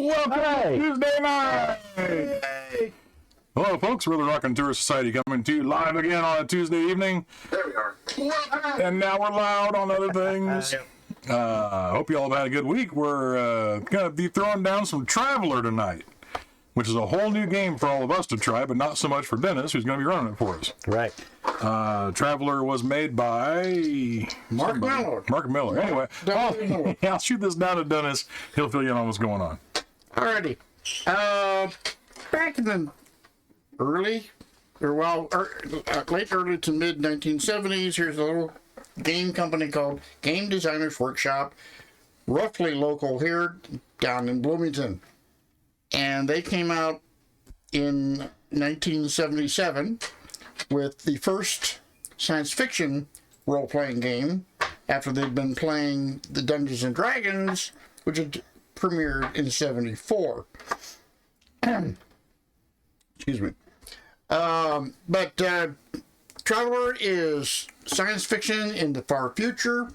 Welcome to Tuesday night! Hey. Hello, folks. We're the Raconteur Society coming to you live again on a Tuesday evening. There we are. And now we're loud on other things. Hope you all have had a good week. We're going to be throwing down some Traveler tonight, which is a whole new game for all of us to try, but not so much for Dennis, who's going to be running it for us. Right. Traveler was made by Mark Miller. Mark Miller. Anyway, I'll shoot this down to Dennis. He'll fill you in on what's going on. Alrighty. Back in the late early to mid 1970s, here's a little game company called Game Designers Workshop, roughly local here down in Bloomington. And they came out in 1977 with the first science fiction role-playing game after they'd been playing the Dungeons and Dragons, which had premiered in 74. Excuse me. But Traveler is science fiction in the far future.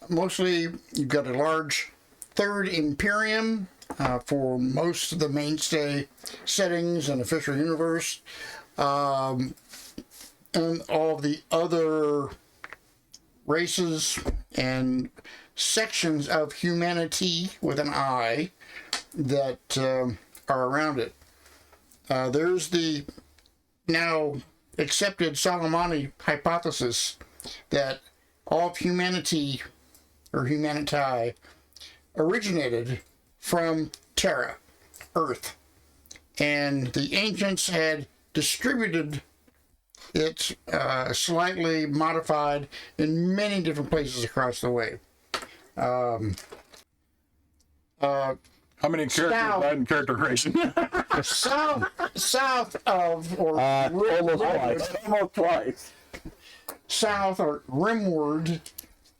Mostly, you've got a large third Imperium for most of the mainstay settings and official universe. And all the other races and sections of humanity with an I that are around it. There's the now accepted Solomoni hypothesis that all of humanity or humanity originated from Terra, Earth, and the ancients had distributed it slightly modified in many different places across the way. How many characters died in character creation? south of, or almost twice. South or rimward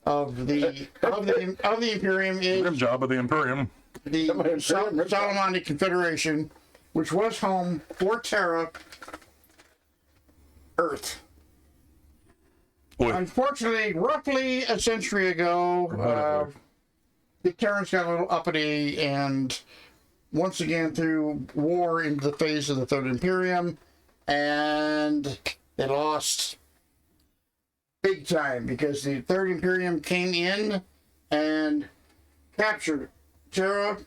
of the Imperium is Rim job of the Imperium. the Solomoni Confederation, which was home for Terra, Earth. Boy. Unfortunately, roughly a century ago, the Terrans got a little uppity and once again threw war into the face of the Third Imperium, and they lost big time because the Third Imperium came in and captured Terra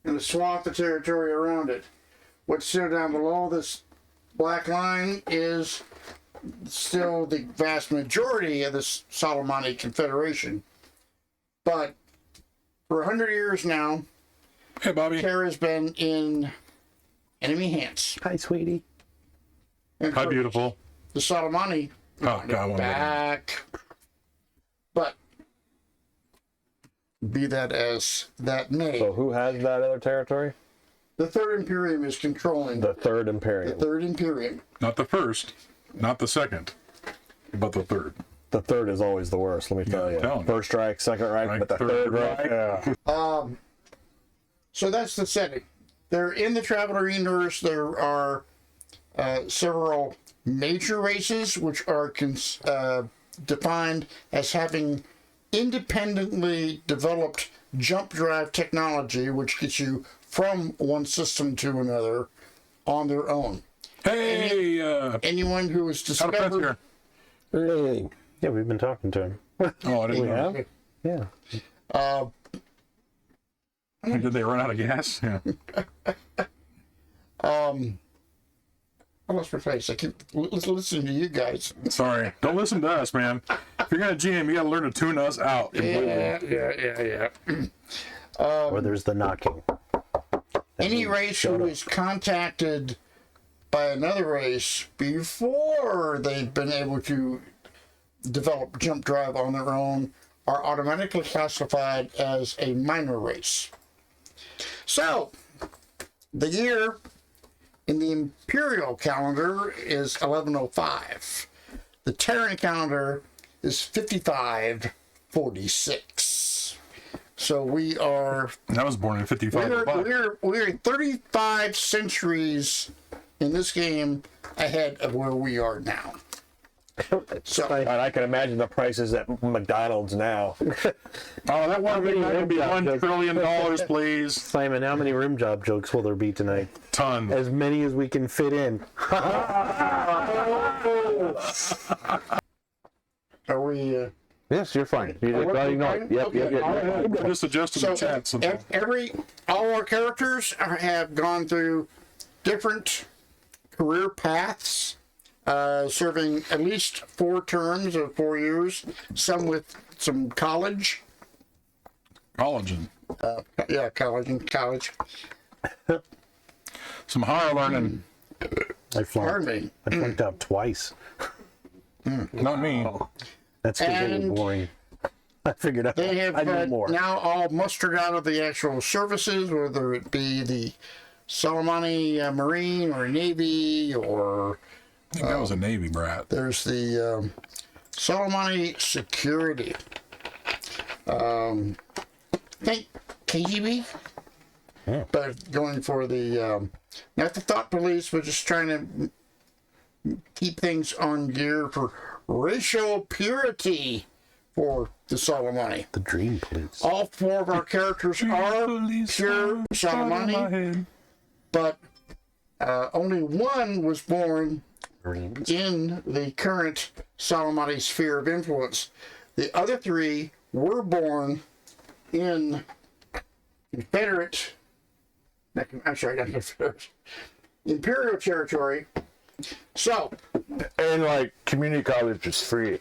and a swath of territory around it. What's still down below this black line is still the vast majority of the Solomoni Confederation. But for 100 years now, Hey, Bobby. Terra's been in enemy hands. Hi, sweetie. And Hi, beautiful. the Solomoni back. But be that as that may, So who has that other territory? the Third Imperium is controlling The Third Imperium. the Third Imperium. Not the first, not the second, but the third. The third is always the worst, let me tell you. telling you. First Reich, Second Reich, Reich, but the Third Third Reich, Reich. yeah. So that's the setting. They're in the Traveler universe. There are several major races which are defined as having independently developed jump drive technology, which gets you from one system to another on their own. Hey, Anyone who is how to fence discovered, here? Hey. Yeah, we've been talking to him. Oh, I didn't We know. have? Yeah. Did they run out of gas? Yeah. I lost my place. I keep listening to you guys. Sorry. Don't listen to us, man. If you're going to GM, you got to learn to tune us out. Yeah. Or there's the knocking. Any race who is contacted by another race before they've been able to develop jump drive on their own are automatically classified as a minor race. So, the year in the Imperial calendar is 1105. The Terran calendar is 5546. So we are I was born in 55. we're 35 centuries in this game ahead of where we are now. So, And I can imagine the prices at McDonald's now. Oh, that one big night would be $1 trillion, please. Simon, how many rim job jokes will there be tonight? Ton. As many as we can fit in. are we? Yes, you're fine. You just we're ignore it. Yep, okay. yep. I just adjusted the chat. All our characters have gone through different career paths, serving at least 4 terms of 4 years, some with some college. Collagen. College. Some higher learning. I Pardon me. flunked out twice. Not me. That's because it was And boring. I figured out They have I knew more. now all mustered out of the actual services, whether it be the Solomani Marine or Navy, or I think that was a Navy brat. there's the Solomani Security. I think KGB, but going for the not the thought police, but just trying to keep things on gear for racial purity for the Solomani. The dream police. All 4 of our characters are pure Solomani, but only one was born Marines. in the current Solomani sphere of influence. The other 3 were born in Confederate, not Confederate, Imperial territory. So, And like community college is free.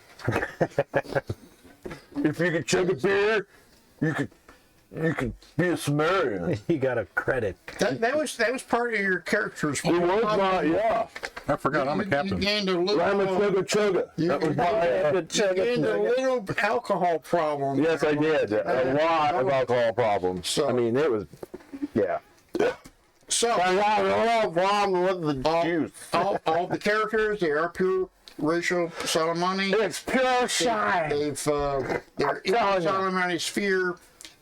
If you could chug a beer, you could be a Sumerian. You got a credit. that was part of your character's. It was not, yeah. I forgot I'm a You captain. gained a little. Rama chugga chugga. That was my. You gained a little alcohol problem. Yes, I did. A lot of alcohol problems. So- I mean, it was, yeah. So I got a lot of problem with the juice. all the characters, they are pure racial Solomani. It's pure shine. They're in the Solomani sphere,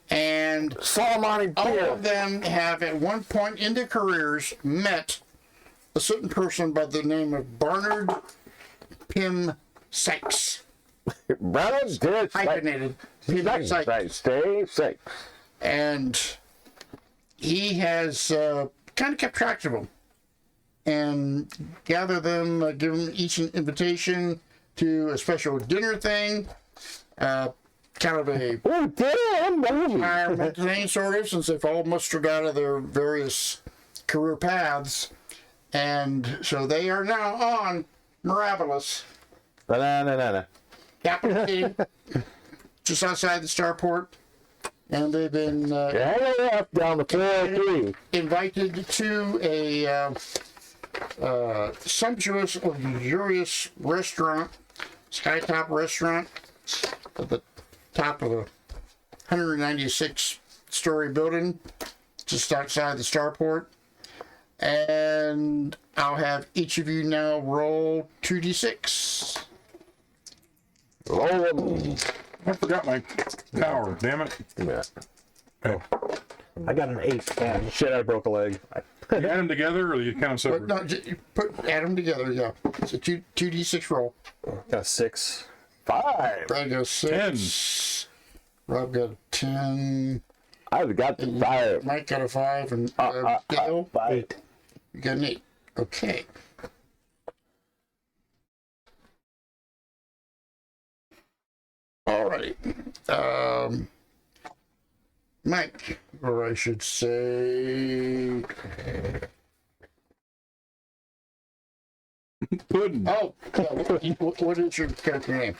and Solomani all beer. of them have at one point in their careers met a certain person by the name of Barnard Pym-Sykes. Brothers did. Hyphenated Pym-Sykes. Stay safe. And he has kind of kept track of them and gather them, give them each an invitation to a special dinner thing, kind of a Oh, damn, baby. retirement thing, sort of, since they've all mustered out of their various career paths. And so they are now on Mirabilis, Na-na-na-na-na. capital city, just outside the starport. And they've been Hang left down the 403. invited to a sumptuous, luxurious restaurant, skytop restaurant, at the top of a 196-story building, just outside the starport. And I'll have each of you now roll 2d6. Roll I forgot my power. Damn it. them. Okay. I got an 8. Shit, I broke a leg. You add them together, or you count But separate? no, add them together, yeah. It's a 2d6 roll. Got a 6. 5. Brad goes 6. Rob got a 10. I've got the 5. Mike got a 5. And Dale, 8. you got an 8. Okay. All right. Mike, or I should say. Pudding. Oh, yeah, what is your character name?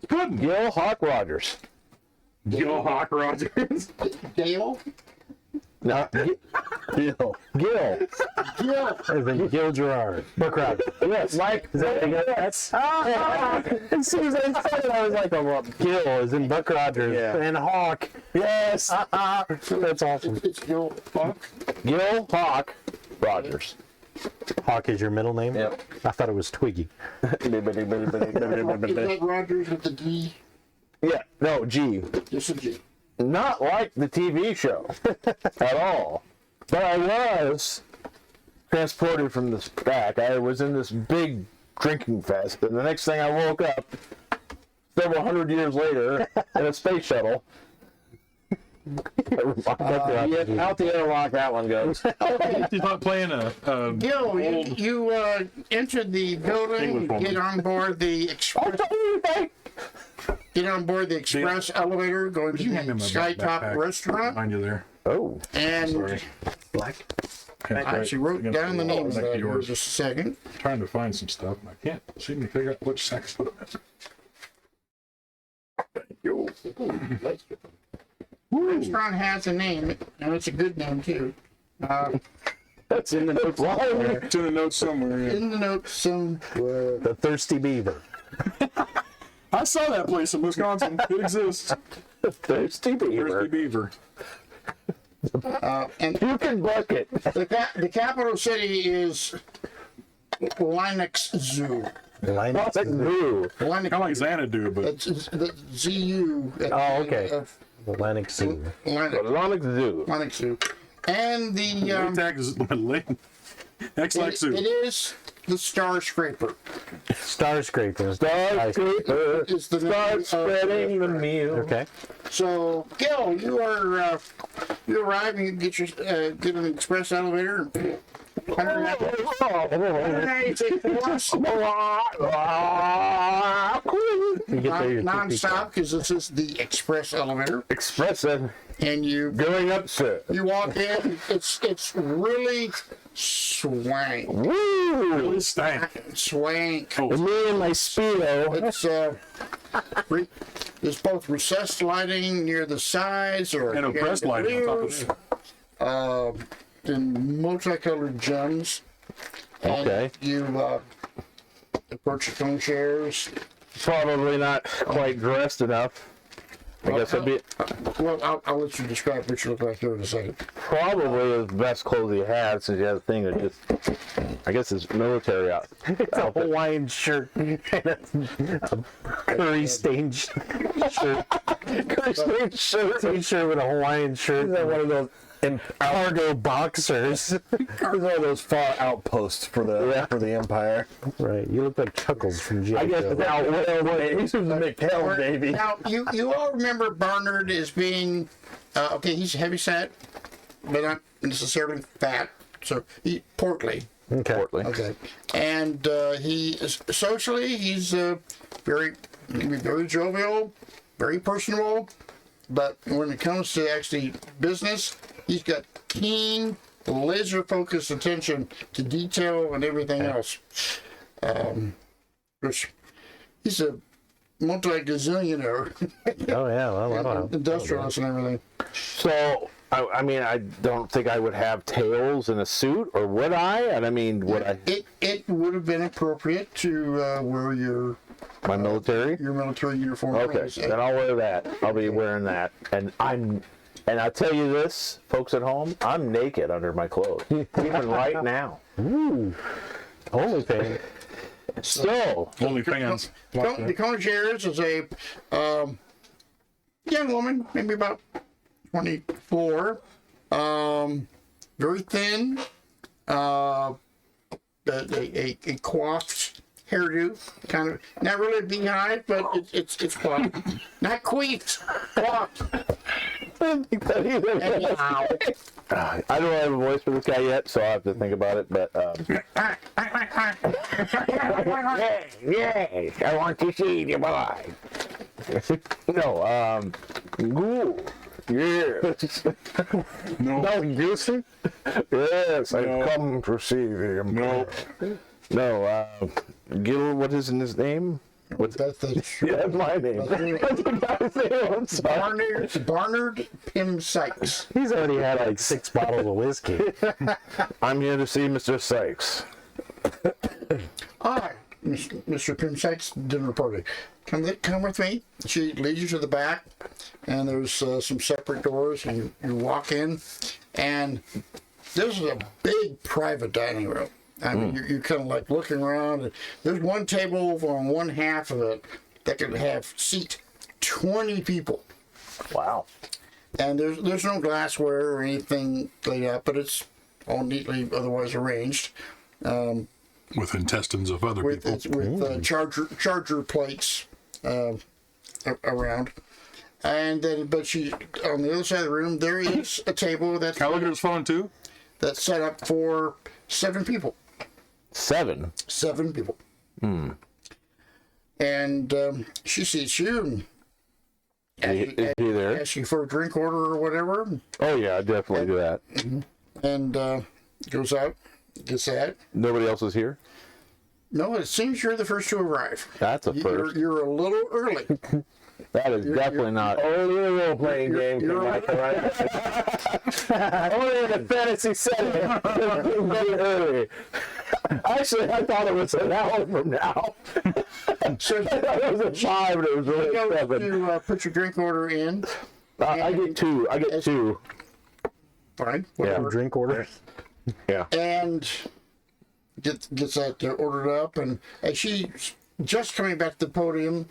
Pudding. Gil Hawk Rogers. Gil Hawk Rogers. Dale? No, Gil. Gil. Gil. As in Gil Gerard. Buck Rogers. Yes, Mike. Is that that's as soon as I said it, I was like, oh, well, Gil is in Buck Rogers. Yeah. And Hawk. Yes. That's awesome. It's Gil Funk. Gil Hawk Rogers. Hawk is your middle name? Yep. I thought it was Twiggy. Is that Rogers with the D? Yeah, no, G. Just a G. Not like the TV show at all. But I was transported from this back. I was in this big drinking fest. And the next thing I woke up, several hundred years later, in a space shuttle. Out the airlock that one goes. He's not playing a Gil, you entered the building, get on board the express. Get on board the express elevator, going to the Skytop restaurant. Find you there. Oh. And Sorry. Black. I actually wrote down the names of that here just a second. I'm trying to find some stuff, and I can't seem to figure out which section to put them in. The restaurant has a name, and it's a good name too. That's in the notes somewhere. It's in the notes somewhere. Yeah. In the notes, somewhere. The Thirsty Beaver. I saw that place in Wisconsin. It exists. Thirsty Beaver. Thirsty Beaver. And You can book it. the capital city is Linux Zoo. Linux. Linux, Kind of like Xanadu, but it's the ZU. Oh, okay. The Linux Zoo. Atlantic Zoo. Linux Zoo. And the tag is X-Lax Zoo. it is the Star Scraper. Star Scraper. Star Scraper. Is the Start name spreading the meal. Okay. So, Gil, you arrive and you get an express elevator. You get there, you're Non-stop because this is the express elevator, Expressive. and you Going up, sir. walk in. It's really swank. Woo! Swank. Me and my Speedo. There's both recessed lighting near the sides or And oppressed lighting on top of that. in multicolored gems. And Okay. you approach your phone chairs. Probably not quite dressed enough. I guess I'd be Well, I'll let you describe what you look like here in a second. probably the best clothes he had since he had a thing that just, I guess it's military out. It's a Hawaiian shirt. A curry stained shirt. Curry stained shirt. T-shirt with a Hawaiian shirt. Is that one of those Cargo boxers. It's one of those far outposts for the Empire. Right. You look like Chuckles from G.I. I guess Joe. it's out. He's a McHale, baby. Now, you all remember Barnard as being, okay, he's heavy set, but not necessarily fat. So, portly. Okay. Portly. Okay. And he is socially, he's very jovial, very personable. But when it comes to actually business, he's got keen, laser-focused attention to detail and everything else. Which he's a multi-gazillionaire, Oh, yeah. Well, I don't know. industrialist and everything. So, I mean, I don't think I would have tails in a suit, or would I? And I mean, would I? It would have been appropriate to wear your My military? military uniform. Okay, then I'll wear that. I'll be wearing that. And I'll tell you this, folks at home, I'm naked under my clothes. Even right now. Ooh. Only thing. So, Only fans. The concierge is a young woman, maybe about 24, very thin, a coiffed hairdo, kind of not really a beehive, but it's coiffed, not queefed, coiffed. Anyhow, I don't have a voice for this guy yet, so I'll have to think about it, but, yay, I want to see you, boy. No, ooh, yeah. No. You see? Yes, No. I've come to see the No. No, Gil, what is in his name? that's the Yeah, that's my name. That's the guy's name, I'm sorry. Barnard Pym-Sykes. He's already had like 6 bottles of whiskey. I'm here to see Mr. Sykes. Hi, Mr. Pym-Sykes, dinner party. Come with me. She leads you to the back, and there's some separate doors, and you walk in, and this is a big private dining room. I mean, you're kind of like looking around, and there's one table on one half of it that could seat 20 people. Wow. And there's no glassware or anything laid out, but it's all neatly otherwise arranged. with intestines of other people. with charger plates around. And then, but she, on the other side of the room, there is a table Can I look at his phone too? that's set up for 7 people. 7? 7 people. And she sees you. Is he there? Asks you for a drink order or whatever. Oh yeah, I definitely do that. And goes out, gets that. Nobody else is here? No, it seems you're the first to arrive. That's a first. You're a little early. That is definitely not. Only a role-playing game can make it right. Only in a fantasy setting. Very early. Actually, I thought it was an hour from now. So It was at 5, but it was really you at go 7. to put your drink order in. I get 2. I get 2. Fine. Whatever. Drink order. Yeah. And gets that ordered up. And as she's just coming back to the podium,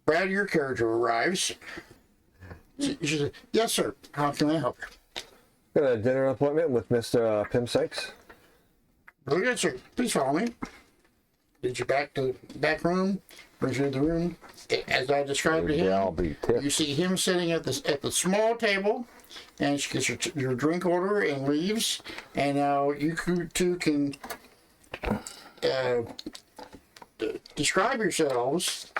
Brad, your character arrives. She says, "Yes, sir. How can I help you?" Got a dinner appointment with Mr. Pym-Sykes. Very good, sir. Please follow me. Leads you back to the back room. Brings you to the room. As I described to him, Yeah, I'll be tipped. you see him sitting at the small table, and she gets your drink order and leaves. And now you two can describe yourselves.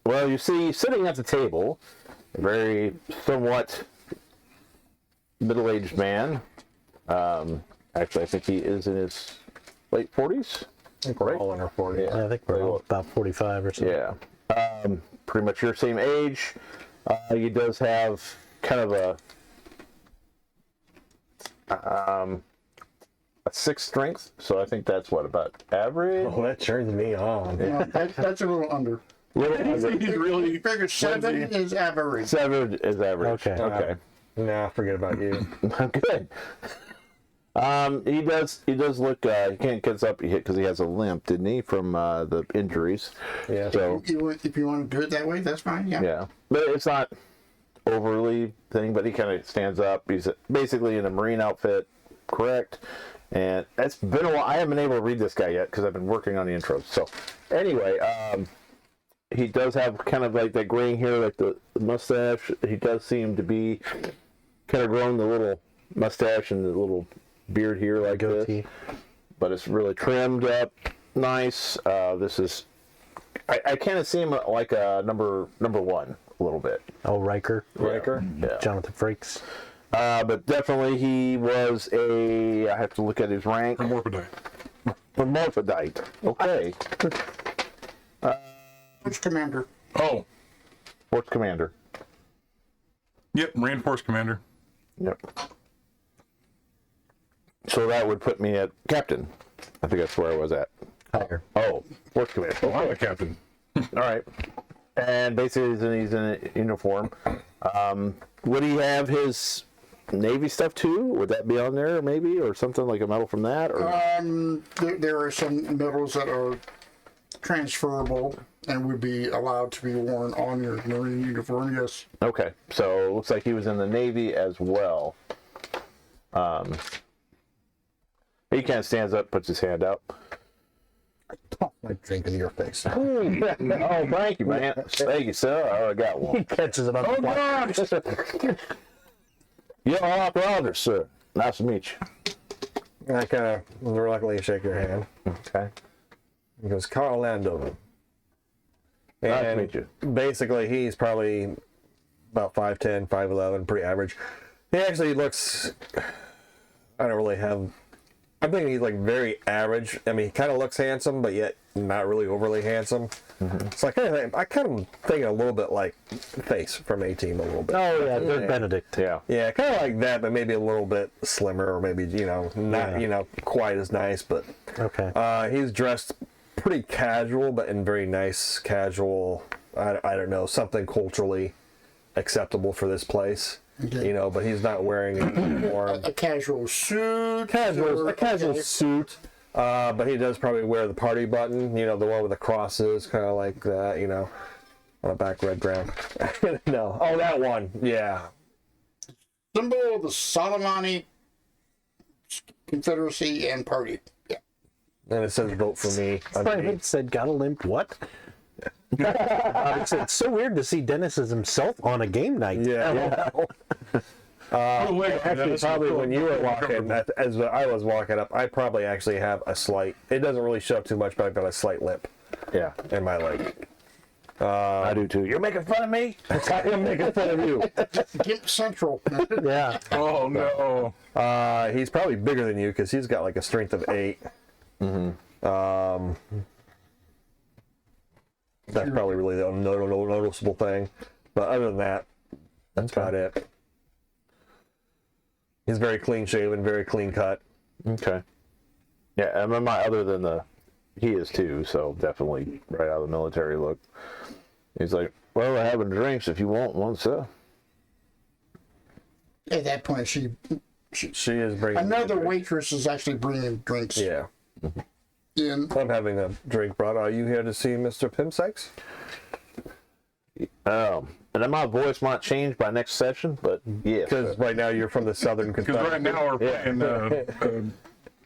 Well, you see, sitting at the table, a very somewhat middle-aged man. Actually, I think he is in his late 40s. I think we're all in our 40s. Yeah, I think we're all about 45 or something. Yeah. Pretty much your same age. He does have kind of a 6 strength, so I think that's what, about average? Oh, that turns me on. No, that's a little under. He's really. Figure 7 is average. 7 is average. Okay. Okay. Nah, forget about you. Good. He does look. He can't get up because he has a limp, didn't he, from the injuries? Yeah. So If you want to do it that way, that's fine. Yeah. yeah, but it's not overly thing. But he kind of stands up. He's basically in a Marine outfit, correct? And it's been a while. I haven't been able to read this guy yet because I've been working on the intros. So anyway, he does have kind of like that graying hair, like the mustache. He does seem to be kind of growing the little mustache and the little beard here like Goatee. this. But it's really trimmed up, nice. This is, I kind of see him like a number 1 a little bit. Oh, Riker. Yeah. Jonathan Frakes. But definitely he was I have to look at his rank. Hermaphrodite. Hermaphrodite. Okay. Force commander. Oh, Force commander. yep, Marine Force Commander. Yep. So that would put me at captain. I think that's where I was at. Higher. Oh, Force commander. Oh, I'm a captain. All right. And basically he's in a uniform. Would he have his Navy stuff too? Would that be on there maybe? Or something like a medal from that? Or There are some medals that are transferable and would be allowed to be worn on your Marine uniform, yes. Okay. So it looks like he was in the Navy as well. He kind of stands up, puts his hand out. Toss my drink in your face. Oh, thank you, man. Thank you, sir. I already got one. Catches it on the fly. You're our brother, sir. Nice to meet you. I kind of reluctantly shake your hand. Okay. He goes, Carl Landover. Nice to And meet you. basically, he's probably about 5'10", 5'11", pretty average. He actually looks, I don't really have, I'm thinking he's like very average. I mean, he kind of looks handsome, but yet not really overly handsome. Mm-hmm. So I kind of thinking a little bit like Face from A-Team a little bit. Oh, yeah, there's Benedict. Yeah. Yeah, kind of like that, but maybe a little bit slimmer, or maybe, not, quite as nice, but Okay. he's dressed pretty casual, but in very nice casual, I don't know, something culturally acceptable for this place. Okay. But he's not wearing a uniform. A casual suit. A casual okay. suit, but he does probably wear the party button, the one with the crosses, kind of like that, on a back red ground. No. Oh, that one. Yeah. Symbol of the Soleimani Confederacy and Party. Yeah. And it says vote for me. Private said, got a limp, what? It's so weird to see Dennis as himself on a game night. Yeah. Actually, probably when you were walking, as I was walking up, I probably actually have a slight, it doesn't really show too much, but I've got a slight limp Yeah, in my leg. I do too. You're making fun of me? I'm making fun of you. Gimp Central. Yeah. Oh no. He's probably bigger than you because he's got like a strength of 8. That's probably really the noticeable thing. But other than that, that's about it. He's very clean shaven, very clean cut. Okay. Yeah, and other than he is too, so definitely right out of the military look. He's like, well, we're having drinks if you want one, sir. At that point, She is bringing another waitress is actually bringing drinks Yeah. in. I'm having a drink brought. Are you here to see Mr. Pym-Sykes? And then my voice might change by next session, but yes. Because right now you're from the Southern Because Confederate. right now we're playing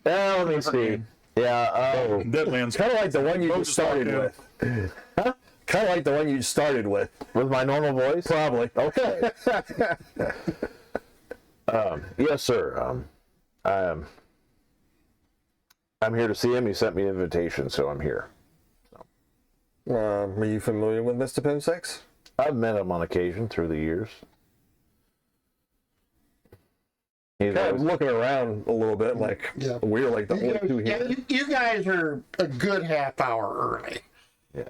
Let me see. Yeah, Deadlands. Kind of like the one you just started Yeah. with. Huh? Kind of like the one you started with. with my normal voice? Probably. Okay. Yes, sir. I'm here to see him. He sent me an invitation, so I'm here. Are you familiar with Mr. Pym-Sykes? I've met him on occasion through the years. He's Kind of always, looking around a little bit, like Yeah. we're like the only two Yeah, here. you guys are a good half hour early.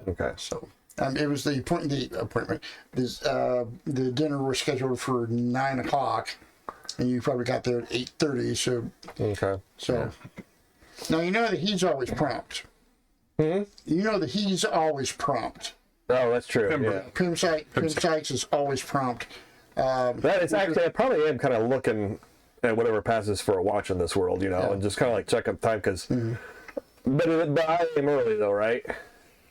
Okay. So it was the appointment. The dinner was scheduled for 9 o'clock, and you probably got there at 8:30. Okay. So now you know that he's always prompt. You know that he's always prompt. Oh, that's true. Yeah. Pym-Sykes is always prompt. That is actually, I probably am kind of looking at whatever passes for a watch in this world, and just kind of like check up time because. But I am early though, right?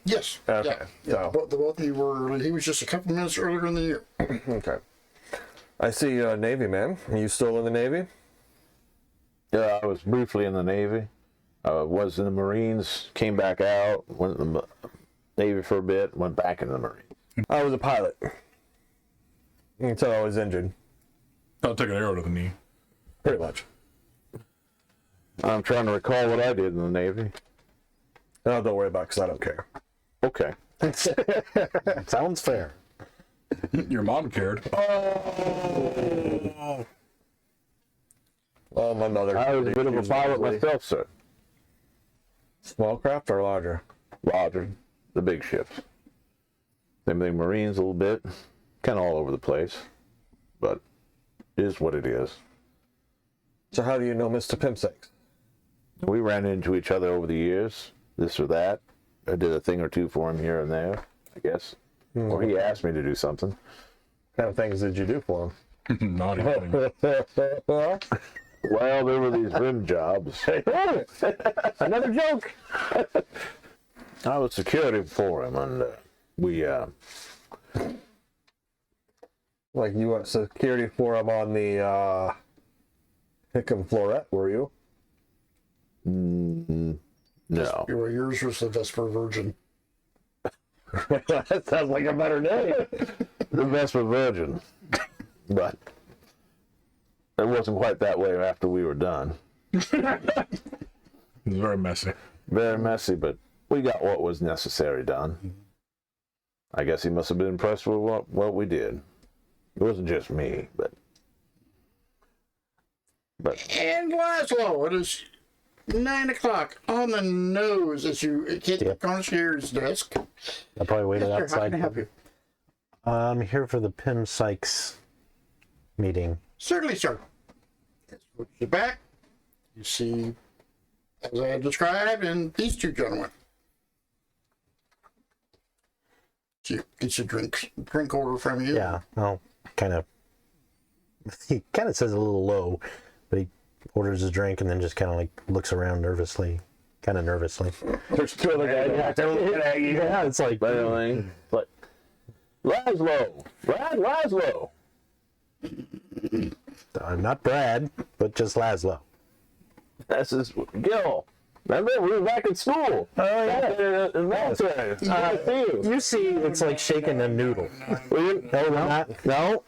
Yes. Okay. Yeah. So. Both of you were early. He was just a couple minutes earlier in the year. Okay. I see Navy man. Are you still in the Navy? Yeah, I was briefly in the Navy. Was in the Marines, came back out, went in the Navy for a bit, went back in the Marines. I was a pilot until I was injured, I'll take an arrow to the knee. pretty much. I'm trying to recall what I did in the Navy. Oh, don't worry about it because I don't care. Okay. Sounds fair. Your mom cared. Oh. Well, my mother. I was a bit of a pilot myself, sir. Small craft or larger? Roger. The big ships. Same thing, Marines a little bit. Kind of all over the place. But it is what it is. So how do you know Mr. Pym-Sykes? We ran into each other over the years, this or that. I did a thing or two for him here and there, I guess. Or he asked me to do something. What kind of things did you do for him? Naughty thing. Well, there were these rim jobs. Another joke. I was security for him, and we, Like you were security for him on the Hickam Floret, were you? no. Yours was the Vesper Virgin. That sounds like a better name. The Vesper Virgin. But it wasn't quite that way after we were done. It's very messy. Very messy, but we got what was necessary done. I guess he must have been impressed with what we did. It wasn't just me, but And Laszlo, it is 9 o'clock on the nose as you hit the concierge's desk. I probably waited Yes, sir, how outside. can I help you? I'm here for the Pym-Sykes meeting. Certainly, sir. Put you back. You see, as I had described, and these two gentlemen. So it's a drink order from you. Yeah, well, he kind of says a little low, but he orders a drink and then just kind of like looks around nervously, kind of nervously. There's two other guys out there looking at you. Yeah, it's like, but Laszlo, not Brad, but just Laszlo. That's his Gil. Remember, we were back in school. Oh, yeah. In the military. You see, it's like shaking a noodle. No, we're not. No.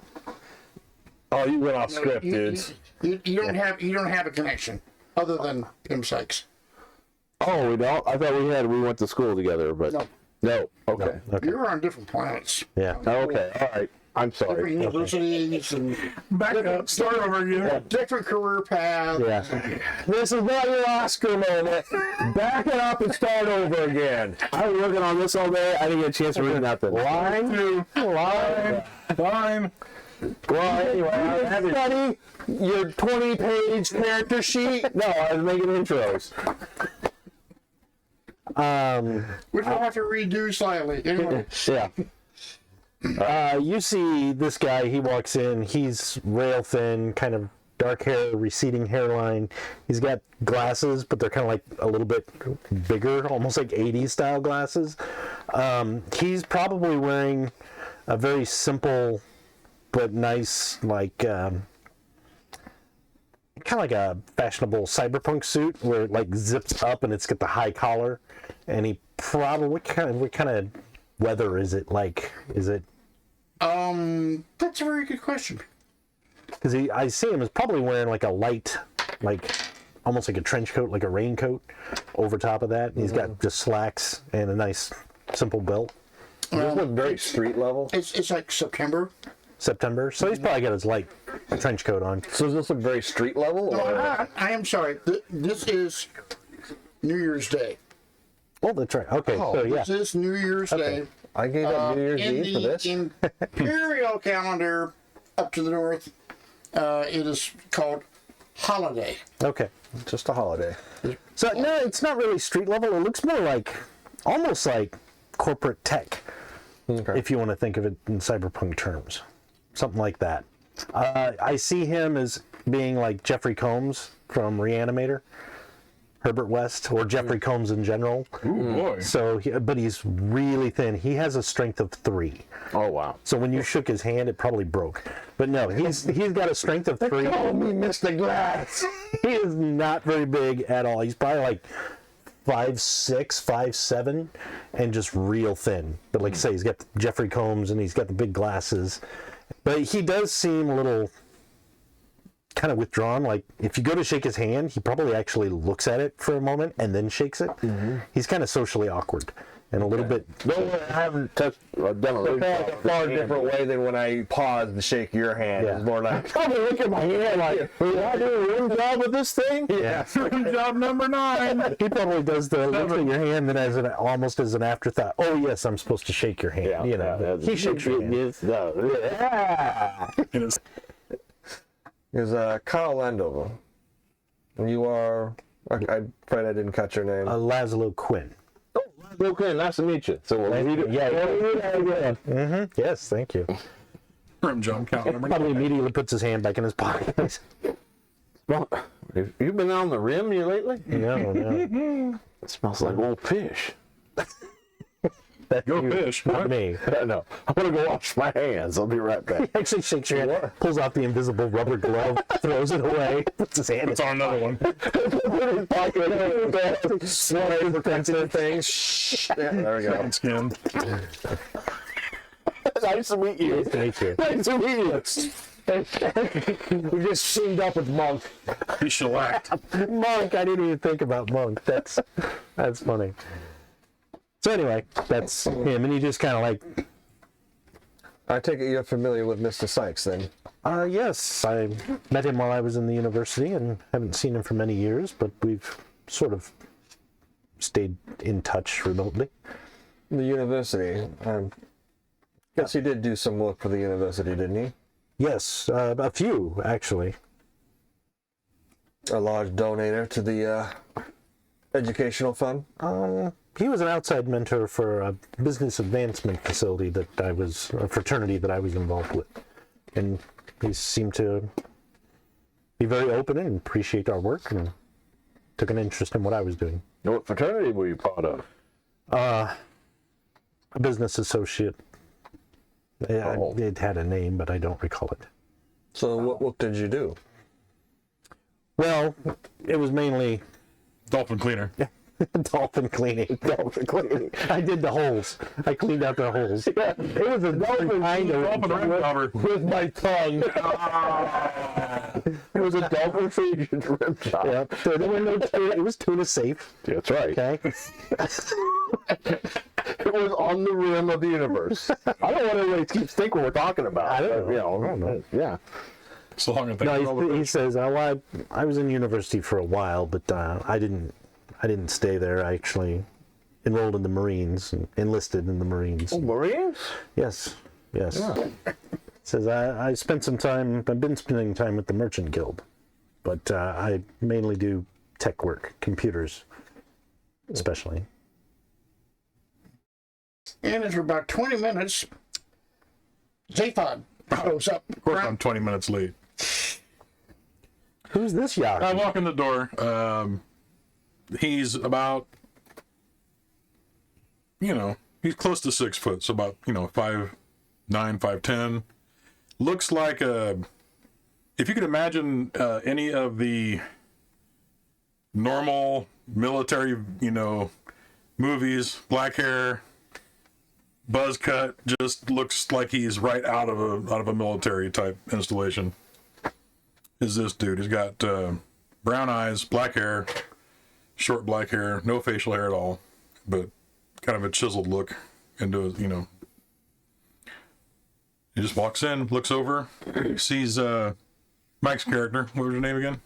Oh, you went off No, script, dudes. You don't have a connection other than Pym-Sykes. Oh, we don't? I thought we went to school together, but. No. No. Okay. Okay. You're on different planets. Yeah. Okay. All right. I'm Different sorry. universities and Back up, start over again. different career paths. Yeah. This is not your Oscar moment. Back it up and start over again. I was working on this all day. I didn't get a chance to read nothing. Line. Fine. Well, anyway, study your 20-page character sheet. No, I was making intros. Which we'll have to redo slightly. Anyway, Yeah. You see this guy, he walks in, he's rail thin, kind of dark hair, receding hairline. He's got glasses, but they're kind of like a little bit bigger, almost like 80s style glasses. He's probably wearing a very simple but nice, like, kind of like a fashionable cyberpunk suit where it like zips up and it's got the high collar. And he probably, what kind of weather is it like? Is it? that's a very good question. Because I see him as probably wearing like a light, like almost like a trench coat, like a raincoat over top of that. And he's got just slacks and a nice simple belt. This look very street level. It's like September. September, so he's probably got his light trench coat on. So does this look very street level? No, Or? I am sorry. This is New Year's Day. Oh, that's right. Okay, so yeah. This is New Year's Day. I gave up New Year's In Eve for the this. imperial calendar up to the north, it is called holiday. Okay, Just a holiday. so no, it's not really street level. It looks more like, almost like corporate tech, Okay. if you want to think of it in cyberpunk terms. Something like that. I see him as being like Jeffrey Combs from Reanimator, Herbert West, or Jeffrey Combs in general. Ooh, boy. So, but he's really thin. He has a strength of 3. Oh, wow. So when you shook his hand, it probably broke. But no, he's got a strength of 3. Call me Mr. Glass. He is not very big at all. He's probably like 5'6", 5'7", and just real thin. But like I say, he's got Jeffrey Combs and he's got the big glasses. But he does seem a little kind of withdrawn. Like if you go to shake his hand, he probably actually looks at it for a moment and then shakes it. He's kind of socially awkward and a little bit. Don't worry, I haven't touched a demo. It's like a far different way than when I paused to shake your hand. Yeah. It's more like, Come and look at my hand like, did I do a room job with this thing? yeah. Job number 9. He probably does the look at your hand and almost as an afterthought. Oh yes, I'm supposed to shake your hand. You know, he shakes your hand. Yeah. And it's Is Kyle Landover. And you are. I'm afraid I didn't catch your name. Laszlo Quinn. Okay, nice to meet you. So we'll read it. Yeah. Yes, thank you. rim job count number 9. Probably immediately puts his hand back in his pocket. Well, have you been on the rim here lately? No. It smells like old fish. That's Go you, fish. not What? me. No, I'm gonna go wash my hands. I'll be right back. Actually shakes your hand, pulls off the invisible rubber glove, throws it away, puts his hand It's on another one. Sway protective things. Shh. Yeah, there we go. Skin. Nice to meet you. Thank you. Nice to meet you. We just teamed up with Monk. He shellacked. Monk, I didn't even think about Monk. That's funny. So anyway, that's him, and he just kind of like, I take it you're familiar with Mr. Sykes then. yes, I met him while I was in the university and haven't seen him for many years, but we've sort of stayed in touch remotely. The university. Guess he did do some work for the university, didn't he? Yes, a few, actually. A large donator to the educational fund. He was an outside mentor for a business advancement facility a fraternity that I was involved with. And he seemed to be very open and appreciate our work and took an interest in what I was doing. What fraternity were you part of? A business associate. It had a name, but I don't recall it. So what did you do? Well, it was mainly Dolphin cleaner. dolphin cleaning. Dolphin cleaning. I did the holes. I cleaned out the holes. Yeah, it was a dolphin Kind of. Dolphin rim cover. with my tongue. It was a dolphin feed rim job. Yep. So there were no, it was tuna safe. That's right. Okay. It was on the rim of the universe. I don't want everybody to keep thinking we're talking about. I don't but, you know. I don't know. Yeah. So long as they No, he says, oh, well, I was in university for a while, but I didn't stay there. I actually enrolled in the Marines and enlisted in the Marines. Oh, Marines? Yes. Yeah. Says I spent some time. I've been spending time with the Merchant Guild, but I mainly do tech work, computers, especially. And after about 20 minutes, Zaphod shows up. Of course, I'm 20 minutes late. Who's this yacht? I walk in the door. He's about, he's close to 6 foot, so about 5'9", 5'10". Looks like if you could imagine any of the normal military, movies, black hair, buzz cut, just looks like he's right out of a military type installation. Is this dude? He's got brown eyes, black hair, short black hair, no facial hair at all, but kind of a chiseled look into his, He just walks in, looks over, sees Mike's character. What was your name again?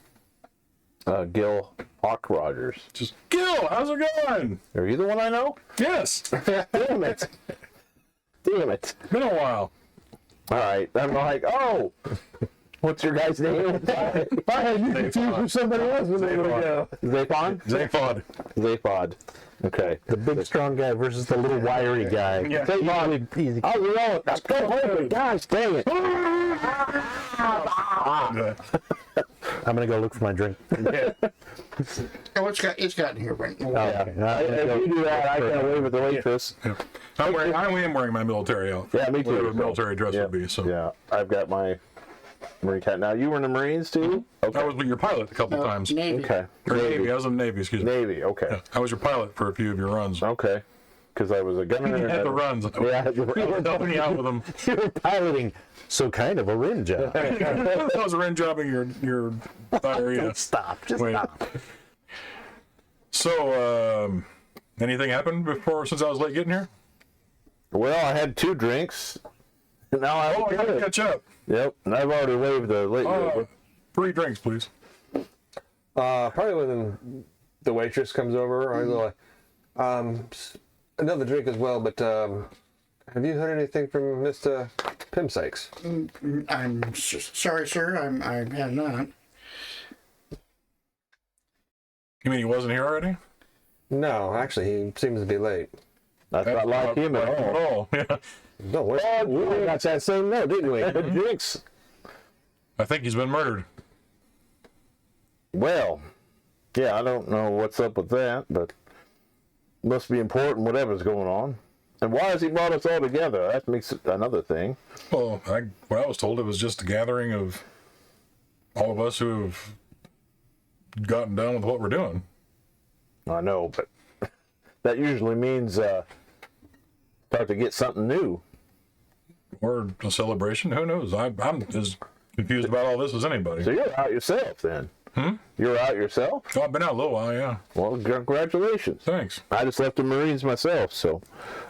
Gil Hawk Rogers. Just, Gil, how's it going? Are you the one I know? Yes. Damn it. Damn it. Been a while. All right. I'm like, oh, what's your guy's name? I had you confused with somebody else a minute ago. Zaphod? Zaphod. Zaphod. Okay. The big strong guy versus the little wiry guy. Yeah. Zaphod. Oh, you know it. That's good. Gosh, dang it. I'm gonna go look for my drink. Oh, it's gotten here, Brent. Yeah. If you do that, I can't wave at the waitress. Yeah. I am wearing my military outfit. Yeah, me too. Whatever military dress Yeah. would be. So Yeah, I've got my Marine cat. Now, you were in the Marines too? Okay. I was your pilot a couple times. Navy. Okay. Or Navy. I was in the Navy. Excuse me. Navy, okay. Yeah, I was your pilot for a few of your runs. Okay. Because I was a gunner. You had the runs. Yeah, We were helping you out with them. You were piloting, so kind of a rim job. That was a rim jobbing your diarrhea. Stop. Just Wait. stop. So, anything happened since I was late getting here? Well, I had 2 drinks. Now I Oh, I gotta catch up. Yep, and I've already waved the late. 3 drinks, please. Probably when the waitress comes over, I go like, another drink as well, but have you heard anything from Mr. Pym-Sykes? I'm sorry, sir. I have not. You mean he wasn't here already? No, actually, he seems to be late. That's not like him at all. Yeah. No, we got that same note, didn't we? Drinks. I think he's been murdered. Well, yeah, I don't know what's up with that, but must be important, whatever's going on. And why has he brought us all together? That makes it another thing. Well, what I was told, it was just a gathering of all of us who have gotten done with what we're doing. I know, but that usually means start to get something new. Or a celebration. Who knows? I'm as confused about all this as anybody. So you're out yourself then? You're out yourself? Oh, I've been out a little while, yeah. Well, congratulations. Thanks. I just left the Marines myself, so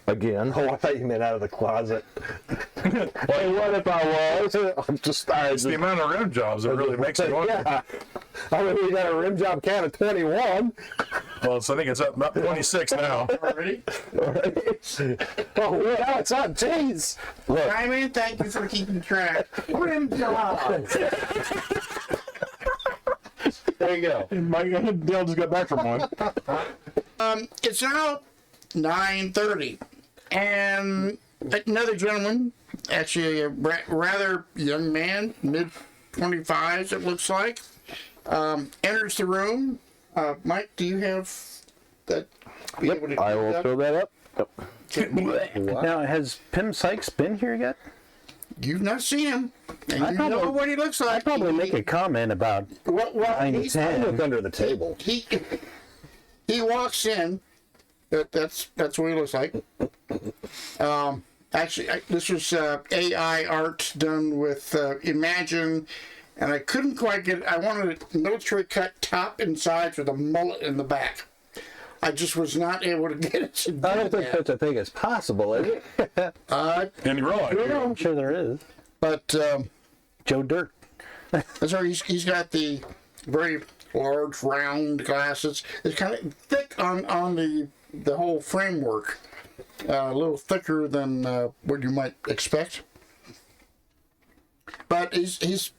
again. Oh, I thought you meant out of the closet. Hey, what if I was? I'm just tired. It's the amount of rim jobs that really makes it wonderful. Yeah. I mean, we got a rim job count of 21. Well, so I think it's up about 26 now. Already? Oh, well, now it's up. Jeez. Simon, thank you for keeping track. Rim job. There you go. Dale just got back from one. It's now 9:30, and another gentleman, actually a rather young man, mid-25s it looks like, enters the room. Mike, do you have that? Yep, I will fill that up. Yep. Now, has Pym-Sykes been here yet? you've not seen him, and you know what he looks like. I'd probably make a comment about Well, 9-10. Look under the table. He walks in. That's what he looks like. Actually, this was AI art done with Imagine, and I couldn't quite get. I wanted a military cut top and sides with a mullet in the back. I just was not able to get it to do I don't think that. such a thing is possible, is it? Andy Roy. I'm sure there is. But Joe Dirt. so he's got the very large round glasses. It's kind of thick on the whole framework. A little thicker than what you might expect. But he's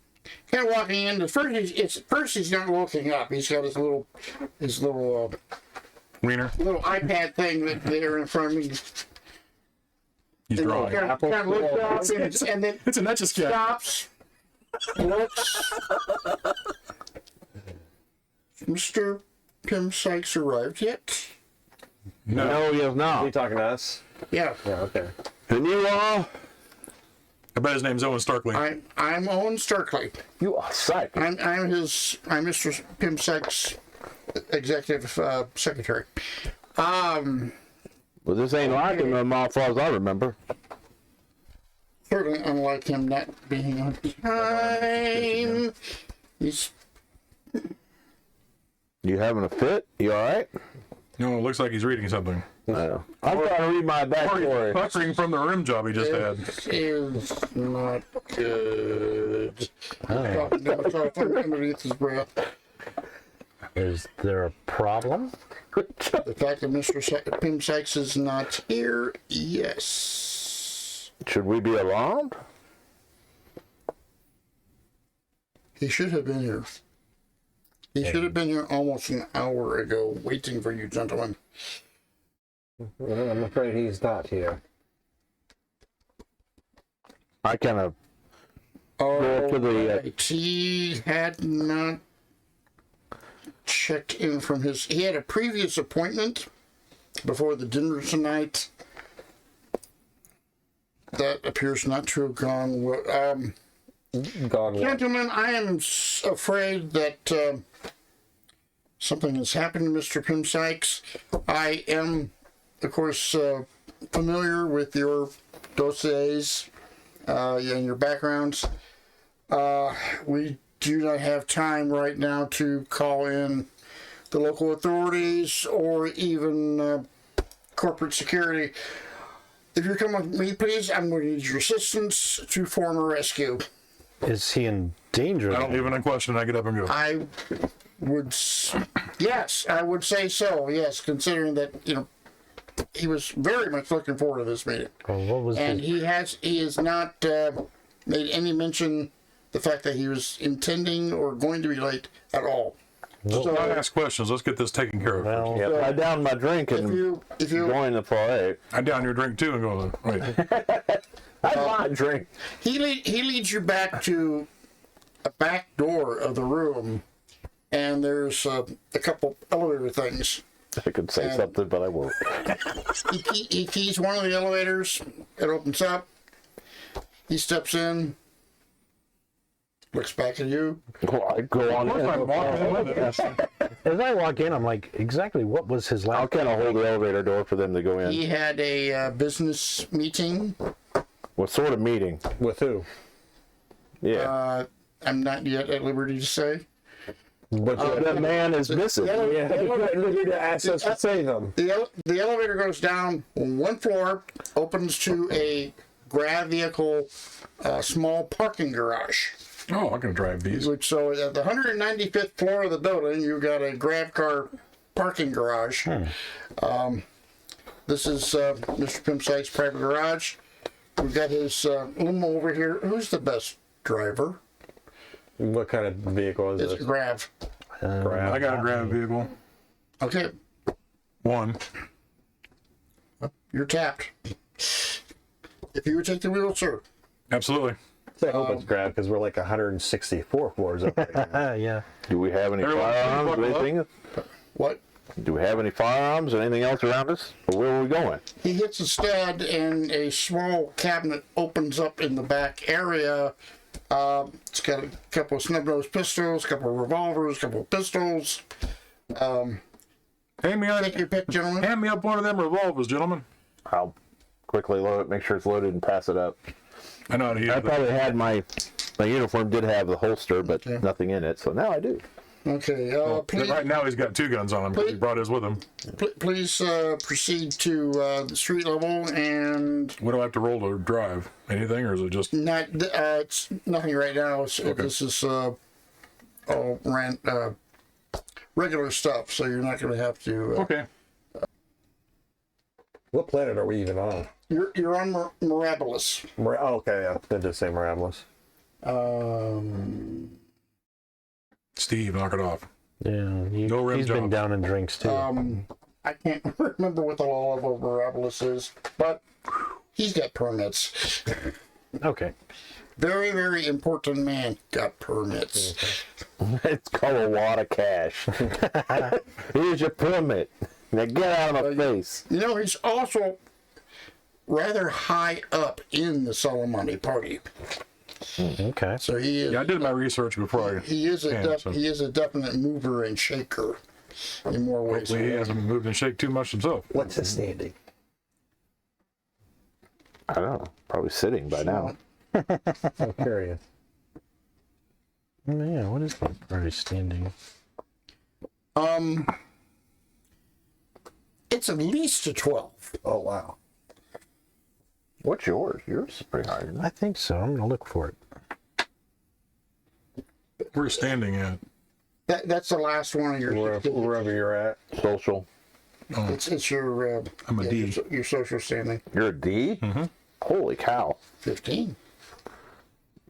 kind of walking in. First he's not looking up. He's got his little Wiener. little iPad thing that there in front of me. He's And drawing. kind of looks up and then It's a Etch a Sketch. stops, looks. Mr. Pym-Sykes arrived yet? No, you have Are not. you talking to us? Yeah. Yeah, okay. And you are. I bet his name's Owen Starkley. I'm Owen Starkley. You are sick. I'm Mr. Pym-Sykes' executive secretary. Well, this ain't like him no more, as far as I remember. Certainly unlike him not being on time. He's You having a fit? You all right? No, it looks like he's reading something. I know. I'm trying to read my backstory. Puckering from the rim job he just had. is not good. Talking to himself underneath his breath. Is there a problem? The fact that Mr. Pym-Sykes is not here, yes. Should we be alarmed? He should have been here. He should have been here almost an hour ago, waiting for you gentlemen. Well, I'm afraid he's not here. I kind of Oh, to the, right. He had not checked in from his. He had a previous appointment before the dinner tonight. That appears not to have gone well. Gone. Gentlemen, I am afraid that something has happened to Mr. Pym-Sykes. I am, of course, familiar with your dossiers and your backgrounds. We do not have time right now to call in the local authorities or even corporate security. If you come with me, please, I'm going to need your assistance to form a rescue. Is he in danger? I don't leave it in question. I get up and go. I would, yes, I would say so. Yes, considering that he was very much looking forward to this meeting, Well, what was and his... he has not made any mention the fact that he was intending or going to be late at all. Let's not ask questions. Let's get this taken care of. Well, yeah, I down my drink If and you join the parade. I down your drink too and go, wait. I want a drink. he leads you back to a back door of the room, and there's a couple elevator things. I could say something, but I won't. He keys one of the elevators. It opens up. He steps in. Looks back at you. Well, I go on in. as I walk in, I'm like, exactly what was his I'll last... kind of hold the elevator door for them to go in. He had a business meeting. What sort of meeting? With who? Yeah. I'm not yet at liberty to say. But That man is missing. yeah, you need to ask us to say them. The elevator goes down one floor, opens to a grab vehicle, small parking garage. Oh, I can drive these. So at the 195th floor of the building, you've got a grab car parking garage. This is Mr. Pym-Sykes' private garage. We've got his limo over here. Who's the best driver? What kind of vehicle is It's this? Grav. I got a grab vehicle. Okay, One. you're tapped. If you would take the wheel, sir. Absolutely. I hope it's Grab because we're like 164 floors up there. yeah. Do we have any Everyone, firearms or buckle up. anything? What? Do we have any firearms or anything else around us? Or where are we going? He hits a stud, and a small cabinet opens up in the back area. It's got a couple of snub-nosed pistols, a couple of revolvers, a couple of pistols. Hand me Take your pick, gentlemen. Hand me up one of them revolvers, gentlemen. I'll quickly load it, make sure it's loaded, and pass it up. I know how to use I it. probably had my uniform did have the holster, but nothing in it, so now I do. Okay. Please, Right now he's got 2 guns on him because he brought his with him. please proceed to the street level, and What do I have to roll to drive? Anything, or is it just... not. It's nothing right now. This is all regular stuff, so you're not going to have to. Okay. What planet are we even on? You're on Mirabilis. Oh, okay, yeah. They just say Mirabolus. Steve, knock it off. Yeah, No rim he's been job. down in drinks too. I can't remember what the law of Mirabilis is, but he's got permits. Okay. Very, very important man. Got permits. It's called a wad of cash. Here's your permit. Now get out of my face. You know, he's also rather high up in the Soleimani party. Okay. So he is. Yeah, I did my research before I... He is he is a definite mover and shaker in more ways. Hopefully he hasn't moved and shake too much himself. What's his standing? I don't know. Probably sitting by now. I'm curious. Yeah, what is that party standing? It's at least a 12. Oh, wow. What's yours? Yours is pretty high, isn't it? I think so. I'm gonna look for it. Where's standing at? That's the last one of your. Wherever you're at. Social. It's your. I'm a D. Your social standing. You're a D? Mm-hmm. Holy cow. 15.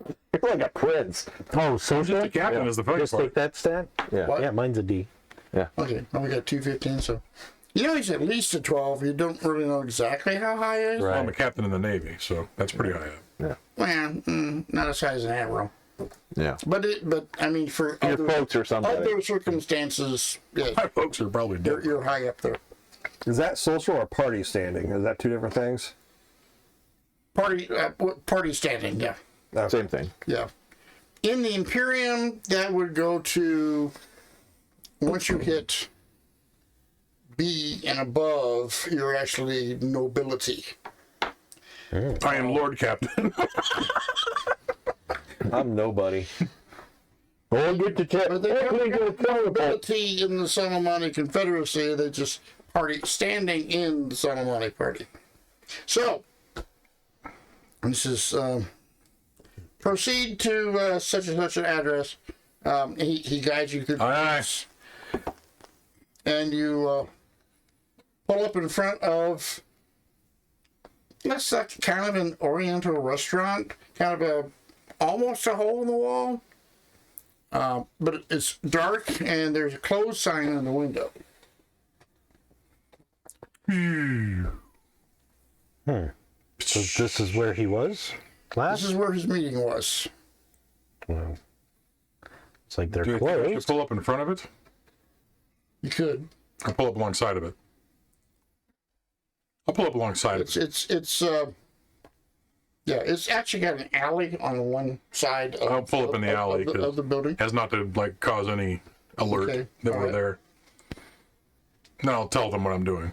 You're like a prince. Oh, so The captain is the funny just part. take that stat? Yeah. What? Yeah, mine's a D. Okay, now we got 215. So, you know, he's at least a 12. You don't really know exactly how high it is. Right. I'm a captain in the Navy, so that's pretty high up. Well, not as high as an admiral. Yeah. But I mean, for Your other, folks or something. other circumstances, yeah, My folks are probably dead. you're high up there. Is that social or party standing? Is that two different things? Party standing, yeah. Same thing. Yeah. In the Imperium, that would go to, once you hit B and above, you're actually nobility. I am Lord Captain. I'm nobody. Oh, get the tip. But they don't have nobility in the Soleimani Confederacy. They just party standing in the Soleimani party. So, this is, proceed to such and such an address. He guides you through the Aye. place. And you pull up in front of, looks like kind of an Oriental restaurant, kind of almost a hole in the wall. But it's dark and there's a closed sign on the window. So this is where he was This last? is where his meeting was. Well, it's like they're Do you think I should closed. pull up in front of it? You could. I'll pull up alongside of it. I'll pull up alongside of it. It's actually got an alley on one side of, I'll pull up in the alley of the building. as not to like cause any alert Okay, that we're alright. there. Then I'll tell them what I'm doing.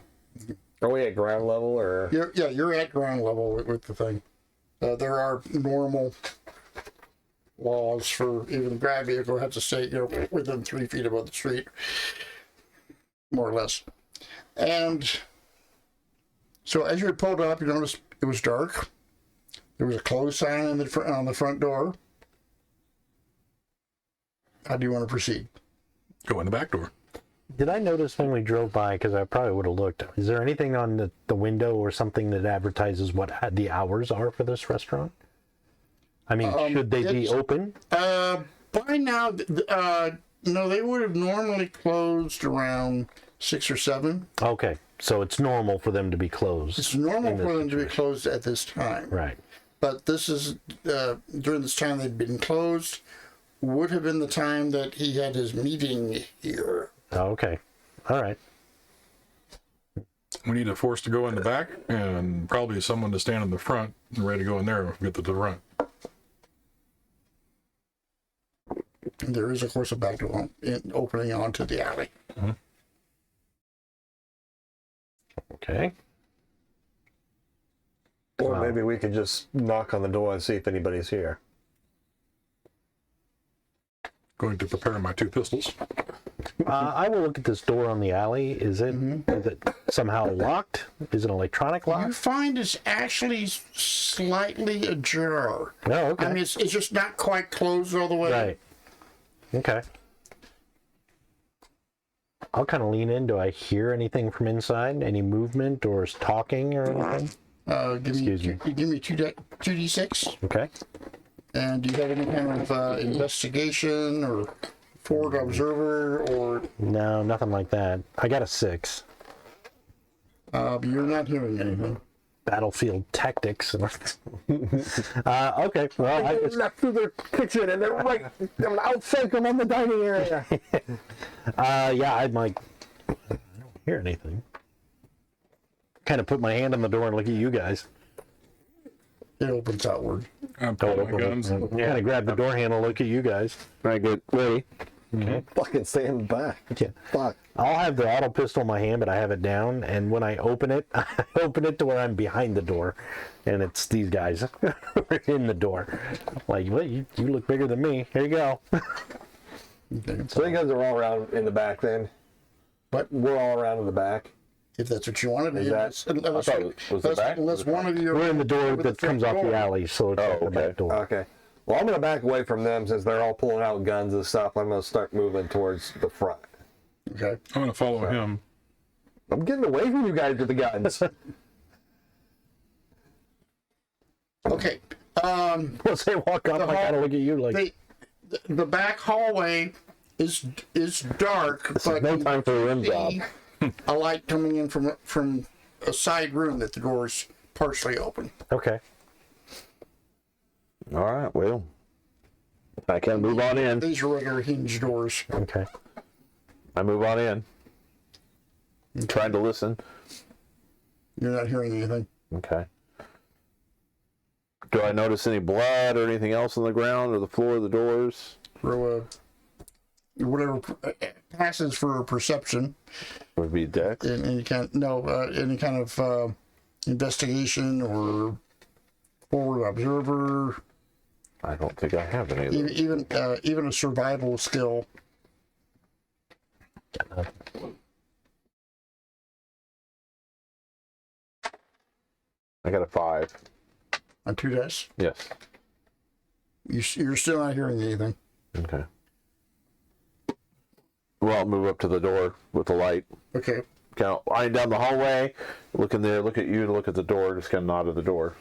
Are we at ground level or? You're at ground level with the thing. There are normal laws for even a grab vehicle has to stay, within 3 feet above the street, more or less. And so as you pulled up, you noticed it was dark. There was a closed sign on the front door. How do you want to proceed? Go in the back door. Did I notice when we drove by, because I probably would have looked, is there anything on the window or something that advertises what the hours are for this restaurant? I mean, should they be open? By now, no, they would have normally closed around 6 or 7. Okay, so it's normal for them to be closed. It's normal in this for them to be situation. closed at this time. Right. But this is, during this time they'd been closed, would have been the time that he had his meeting here. Oh, okay. All right. We need a force to go in the back, and probably someone to stand in the front and ready to go in there and get to the front. There is, of course, a back door opening onto the alley. Okay. Or maybe we could just knock on the door and see if anybody's here. Going to prepare my 2 pistols. I will look at this door on the alley. Is it somehow locked? Is it an electronic You lock? find it's actually slightly ajar. No, okay. I mean, it's just not quite closed all the way. Right. Okay. I'll kind of lean in. Do I hear anything from inside? Any movement or talking or anything? Give me 2d6. Okay. And do you have any kind of investigation or forward observer or? No, nothing like that. I got a 6. You're not hearing anything. Battlefield tactics. Okay. Well, I just left through the kitchen and they're right. I'm outside them on the dining area. yeah, I'm like, I don't hear anything. Kind of put my hand on the door and look at you guys. It opens outward. I'm pulling my guns. Kind of grab the door handle, look at you guys. Right, good. Ready? Okay. Fucking stand back. Yeah. Fuck. I'll have the auto pistol in my hand, but I have it down, and when I open it, I open it to where I'm behind the door, and it's these guys in the door. Like, well, you look bigger than me. Here you go. Okay. So you guys are all around in the back then? What? We're all around in the back. If that's what you want to be. Is that- Unless, I thought it was the back. unless one of you. We're in the door with that comes front off the door. alley, so it's like the okay. back door. Okay. Well, I'm going to back away from them since they're all pulling out guns and stuff. I'm going to start moving towards the front. Okay. I'm going to follow him. I'm getting away from you guys with the guns. Okay. Once they walk up, I gotta look at you like, The back hallway is dark, but No time for a rim you job. see a light coming in from a side room that the door's partially open. okay. All right, well, I can move on in. These are regular hinge doors. Okay. I move on in. I'm trying to listen. You're not hearing anything. Okay. Do I notice any blood or anything else on the ground or the floor of the doors? Roll whatever passes for perception. Would be Dex. In any kind of investigation or forward observer, I don't think I have any of those. even a survival skill. I got a 5. On 2 dice. Yes. You're still not hearing anything. Okay. Well, I'll move up to the door with the light. Okay. Kind of eyeing down the hallway, look in there, look at you, look at the door, just kind of nod at the door.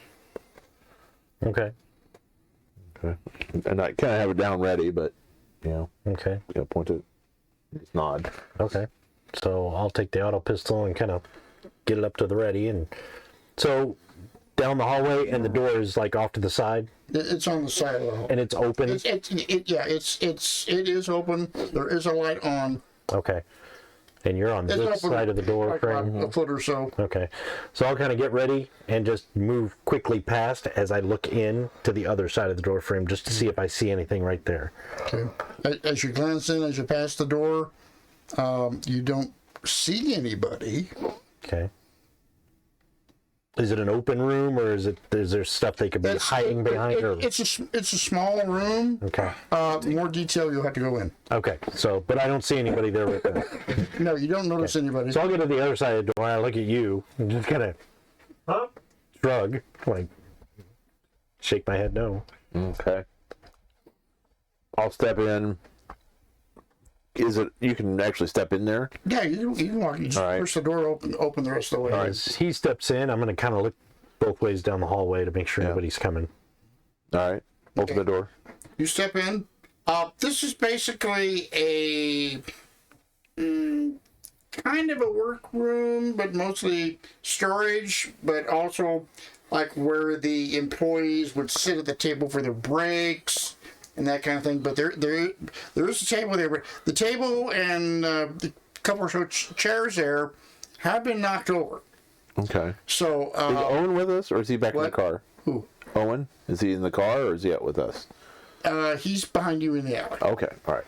Okay. Okay. And I kind of have it down ready, but, you know, Okay. point it, just nod. Okay. So I'll take the auto pistol and kind of get it up to the ready, and so down the hallway, and the door is like off to the side, It's on the side of the hall. and it's open. It is open. There is a light on. Okay. And you're on It's this open side of the door like frame. a foot or so. Okay. So I'll kind of get ready and just move quickly past as I look in to the other side of the door frame just to see if I see anything right there. Okay. As you glance in, as you pass the door, you don't see anybody. Okay. Is it an open room, or is there stuff they could be hiding behind? It's a small room. Okay. More detail, you'll have to go in. Okay. So, but I don't see anybody there with them. No, you don't notice anybody. So I'll go to the other side of the door. I look at you and just kind of shrug, like shake my head no. Okay. I'll step in. Is it, you can actually step in there? Yeah, you can walk. You just All right. push the door open the rest of the way. As he steps in, I'm going to kind of look both ways down the hallway to make sure nobody's coming. All right. Open the door. You step in. This is basically a kind of a workroom, but mostly storage, but also like where the employees would sit at the table for their breaks and that kind of thing. But there is a table there. But the table and the couple of chairs there have been knocked over. Okay. So, Is Owen with us, or is he back in the what? car? who? Owen? Is he in the car, or is he out with us? He's behind you in the alley. Okay, all right.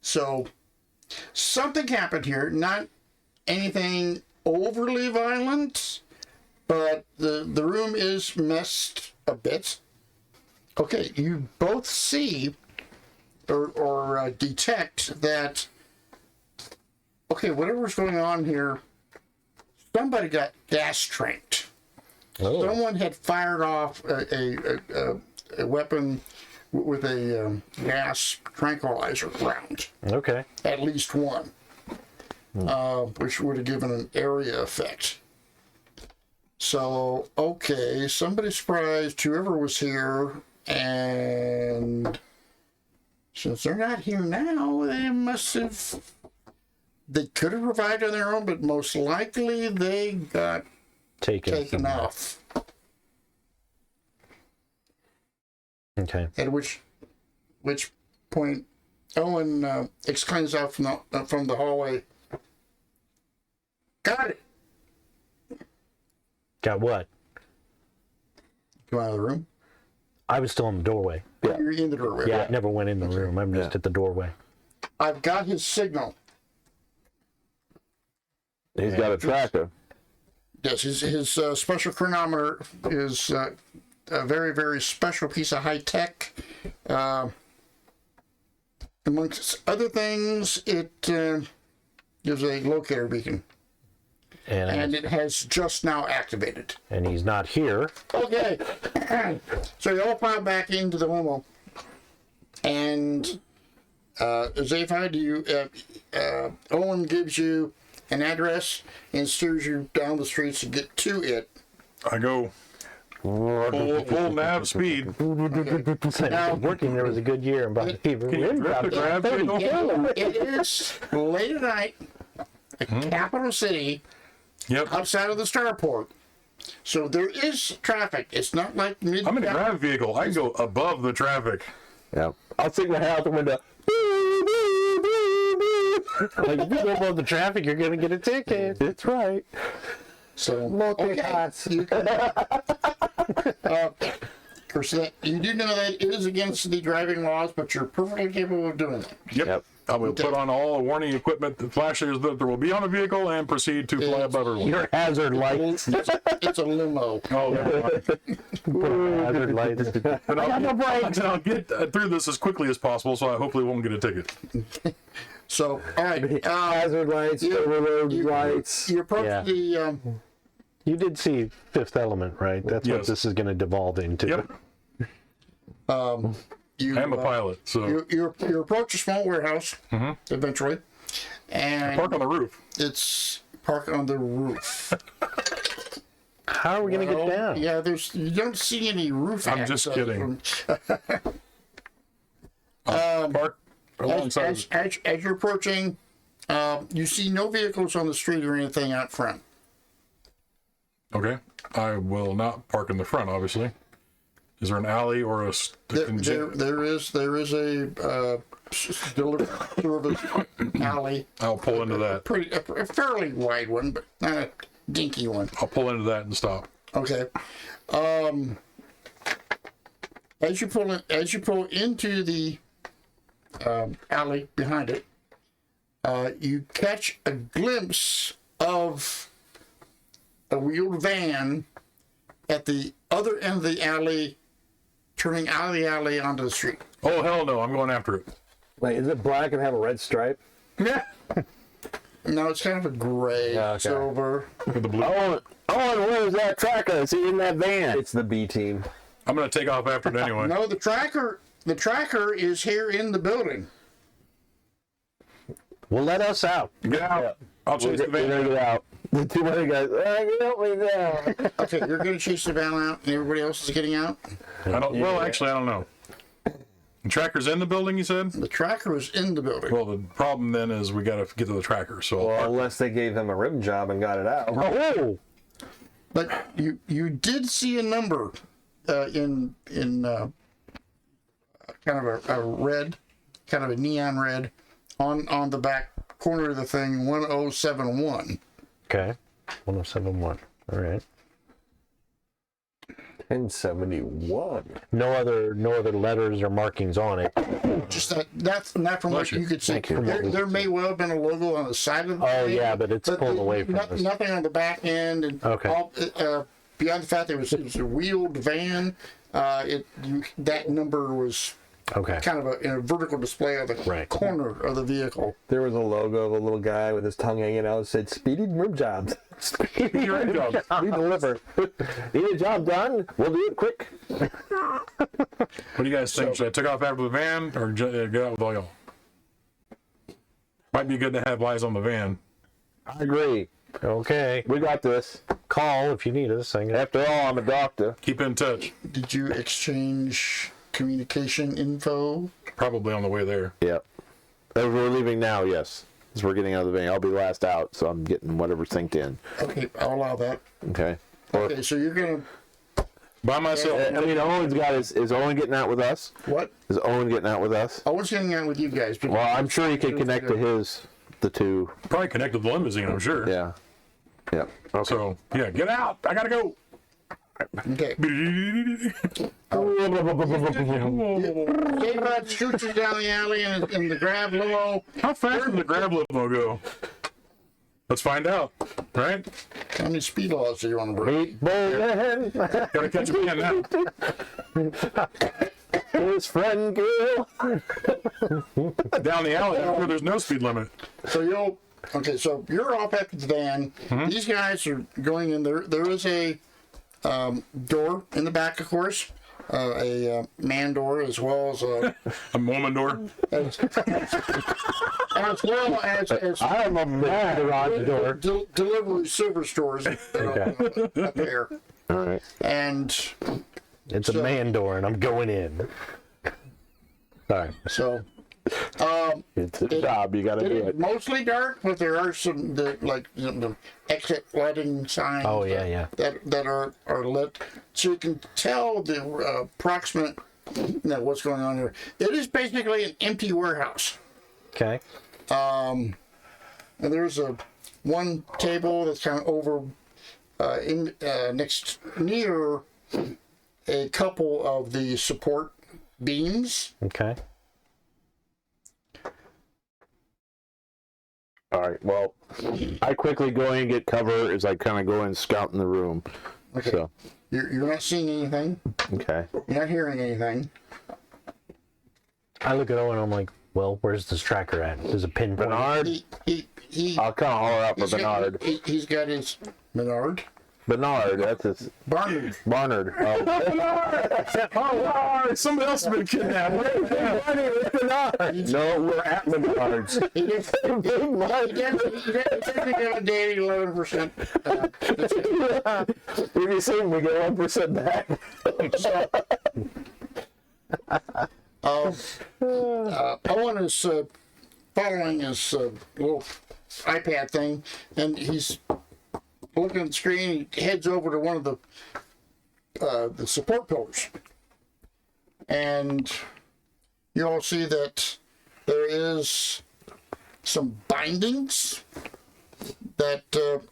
So something happened here. Not anything overly violent, but the room is messed a bit. Okay, you both see or detect that. Okay, whatever's going on here, somebody got gas tranked. Oh. Someone had fired off a weapon with a gas tranquilizer round. Okay. At least one, which would have given an area effect. So, okay, somebody surprised whoever was here, and since they're not here now, they could have revived on their own, but most likely they got taken off. Okay. At which point Owen exclaims out from the hallway, "Got it!" Got what? Come out of the room. I was still in the doorway. Yeah. You're in the doorway. Yeah, I never went in the room. I'm just at the doorway. I've got his signal. He's got a tracker. Yes, his special chronometer is a very, very special piece of high tech. Amongst other things, it gives a locator beacon, and it has just now activated. And he's not here. Okay, so you all pile back into the limo, and Zaphod, Owen gives you an address and steers you down the streets to get to it. I go full nav speed. Now, Working there was a good year. About Can you drift the grab vehicle? it is late at night, the capital city, Yep. outside of the starport. So there is traffic. It's not like I'm in a grab vehicle. I can go above the traffic. Yeah. I'll stick my head out the window. Like, if you go above the traffic, you're going to get a ticket. That's right. So, okay. You can, of course, you do know that it is against the driving laws, but you're perfectly capable of doing it. Yep. I will put on all the warning equipment, the flashes that there will be on the vehicle, and proceed to fly above everyone. Your hazard lights. It's a limo. Oh, Hazard lights. I'll get through this as quickly as possible, so I hopefully won't get a ticket. So, all right. Hazard lights, overload lights. You approach Yeah. the. You did see Fifth Element, right? That's what Yes. this is going to devolve into. Yep. You, I'm a pilot, so You approach a small warehouse eventually, and park on the roof. it's parked on the roof. How are we going to get down? Yeah, you don't see any roof. I'm just access kidding. from- Park alongside. as you're approaching, you see no vehicles on the street or anything out front. Okay. I will not park in the front, obviously. Is there an alley or a There is a service alley. I'll pull into that. A fairly wide one, but not a dinky one. I'll pull into that and stop. Okay. As you pull into the alley behind it, you catch a glimpse of a wheeled van at the other end of the alley, turning out of the alley onto the street. Oh, hell no. I'm going after it. Wait, is it black and have a red stripe? Yeah. No, it's kind of a gray, Yeah, okay. silver. With the blue. Owen, where's that tracker? Is he in that van? It's the B team. I'm going to take off after it anyway. No, the tracker is here in the building. Well, let us out. Get out. I'll chase the We're gonna van. get out. The two other guys, help me down. Okay, you're going to chase the van out, and everybody else is getting out. Well, actually, I don't know. The tracker's in the building, you said? The tracker is in the building. Well, the problem then is we got to get to the tracker. So Well, unless they gave him a rim job and got it out. Oh! But you did see a number in kind of a red, kind of a neon red, on the back corner of the thing, 1071. Okay. 1071. All right. 1071. No other letters or markings on it. Just that's not from what you could see. There may well have been a logo on the side of the Oh thing, yeah, but it's pulled away from us. nothing on the back end. And Okay. Beyond the fact that it was a wheeled van, that number was Okay. kind of in a vertical display of the corner of the vehicle. There was a logo of a little guy with his tongue hanging out. It said "Speedy Rim Jobs." Speedy rim jobs. We deliver. Need a job done? We'll do it quick. What do you guys think? Should I take off after the van or get out with all y'all? Might be good to have eyes on the van. I agree. Okay. We got this. Call if you need us. I guess. After all, I'm a doctor. Keep in touch. Did you exchange communication info? Probably on the way there. Yep. As we're leaving now, yes. As we're getting out of the van, I'll be last out, so I'm getting whatever synced in. Okay, I'll allow that. Okay. Or, Okay, so you're gonna By myself. I mean, Owen's got is Owen getting out with us? what? Is Owen getting out with us? I was hanging out with you guys. But Well, I'm sure he can connect to the two. Probably connected to the limousine, I'm sure. Yeah. Yep. So, yeah, get out. I gotta go. Okay. Zaphod shoots you down the alley in the grab limo. How fast does the grab limo go? Let's find out, right? How many speed laws do you want to break? Meatball Gotta catch a can now. man, his friend girl. Down the alley, I'm sure there's no speed limit. So you're off after the van. These guys are going in there. There is a door in the back, of course, a man door as well as a A woman door. as well as I remember the garage door. delivery silver stores up there. All right. And It's a man door, and I'm going in. Sorry. so It's a job. You got to it do is it. mostly dark, but there are some the exit lighting signs. Oh, yeah. That are lit, so you can tell the approximate what's going on here. It is basically an empty warehouse. Okay. And there's one table that's kind of over near a couple of the support beams. Okay. All right. Well, I quickly go in and get cover as I kind of go in scouting the room. Okay. So, You're not seeing anything. okay. You're not hearing anything. I look at Owen and I'm like, well, where's this tracker at? There's a pinpoint. Bernard. He I'll kind of holler out for he's got- Bernard. he's got his Menard. Bernard. That's his. Barnard. Barnard. Oh. Oh, somebody else has been kidnapped. No, we're at Bernard's. He definitely got a daily 11%. If you see him, we get 1% back. Owen is following his little iPad thing, and he's looking at the screen. He heads over to one of the support pillars, and you'll see that there is some bindings that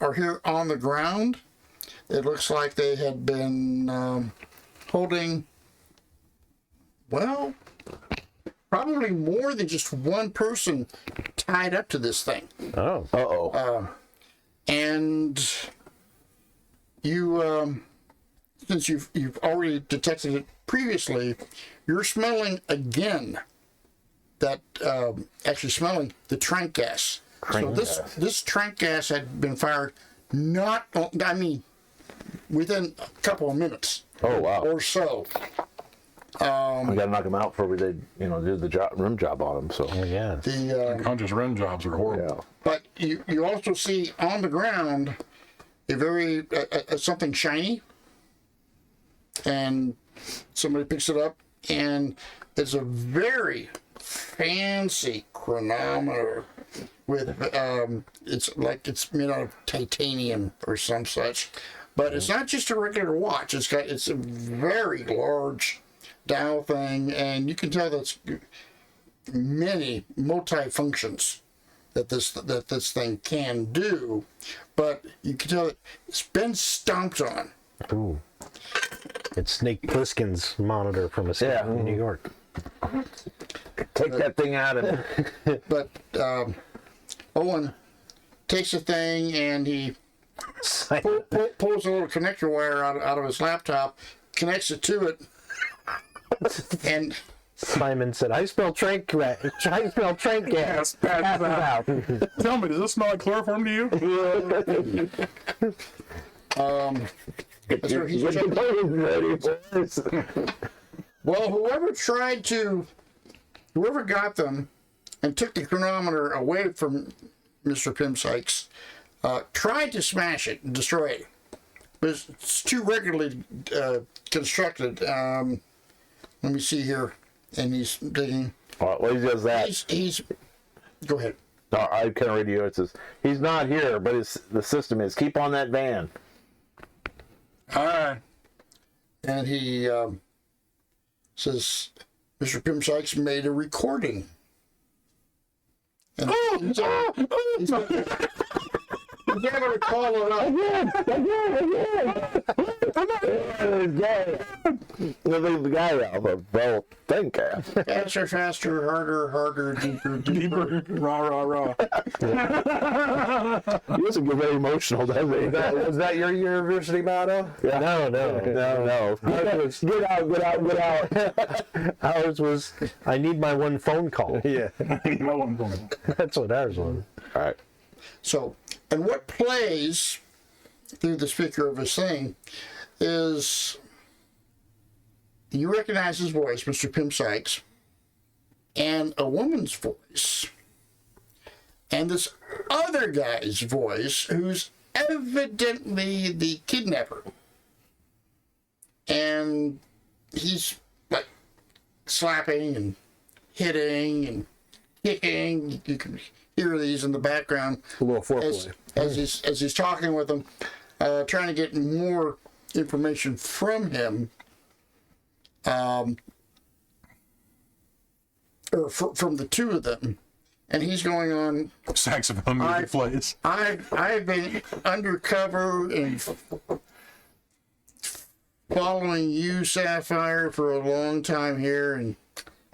are here on the ground. It looks like they had been holding, well, probably more than just one person tied up to this thing. Oh. Uh-oh. And you, since you've already detected it previously, you're smelling again that actually smelling the trank gas. This trank gas had been fired within a couple of minutes. Oh, wow. Or so. We got to knock him out before we did the rim job on him. So, Oh, yeah. The Conscious run jobs are horrible. yeah. but you also see on the ground a very something shiny, and somebody picks it up, and it's a very fancy chronometer with it's made out of titanium or some such, but it's not just a regular watch. It's a very large dial thing, and you can tell that's many multi-functions that this thing can do, but you can tell it's been stomped on. Ooh. It's Snake Plissken's monitor from a state in New York. Take that thing out of it. But Owen takes the thing and he pulls a little connector wire out of his laptop, connects it to it, and Simon said, I smell trank gas. I smell trank gas. Pass it out. Tell me, does this smell like chloroform to you? that's where he's checking. Well, whoever got them and took the chronometer away from Mr. Pym-Sykes, tried to smash it and destroy it. But it's too regularly constructed. Let me see here. And he's digging. Well, he does that. He's go ahead. No, I can read you. It says, he's not here, but the system is, keep on that van. All right. And he says, Mr. Pym-Sykes made a recording. And he's able to call it up. The guy out of Bell Thinkcast. Faster, harder, deeper. Rah. He doesn't get very emotional, does he? Was that your university motto? Yeah. No. Get out. Ours was, I need my one phone call. Yeah. That's what ours was. All right. So, and what plays through the speaker of his thing is you recognize his voice, Mr. Pym-Sykes, and a woman's voice, and this other guy's voice who's evidently the kidnapper. And he's like slapping and hitting and kicking. You can hear these in the background. A little foreplay. As he's talking with them, trying to get more information from him, or from the two of them, and he's going on. Saxophone music plays. I've been undercover and following you, Sapphire, for a long time here, and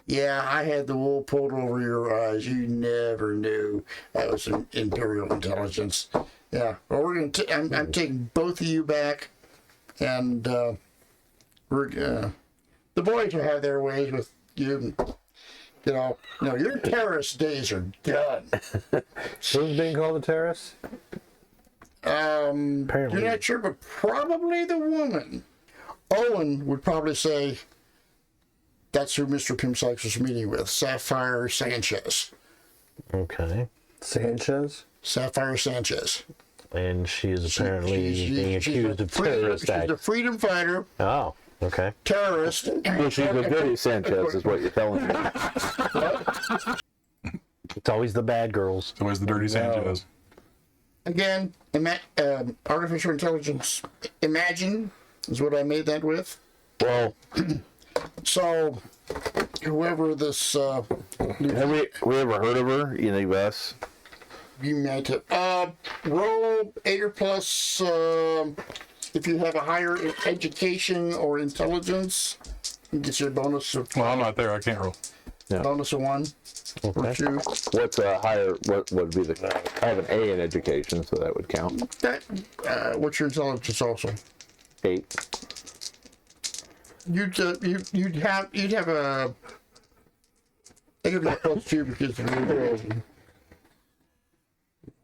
yeah, I had the wool pulled over your eyes. You never knew that was an Imperial intelligence. Yeah, well, we're gonna. I'm taking both of you back, and we're the boys will have their ways with you. You know, your terrorist days are done. Who's being called a terrorist? Apparently. You're not sure, but probably the woman. Owen would probably say that's who Mr. Pym-Sykes was meeting with, Sapphire Sanchez. Okay. Sanchez? Sapphire Sanchez. And she is apparently being accused of terrorist She's a act. freedom fighter, Oh, okay. terrorist. Well, she's a goody Sanchez, is what you're telling me. It's always the bad girls. It's always the dirty Sanchez. Again, artificial intelligence. Imagine is what I made that with. Well, So, whoever this have we ever heard of her? Any of us? you might have roll 8 or plus if you have a higher education or intelligence. You get your bonus of Well, I'm not there. I can't roll. bonus of 1 or 2. What's a higher? What would be the? I have an A in education, so that would count. That what's your intelligence also? 8. You'd have a. I think it'd be a plus 2 because of your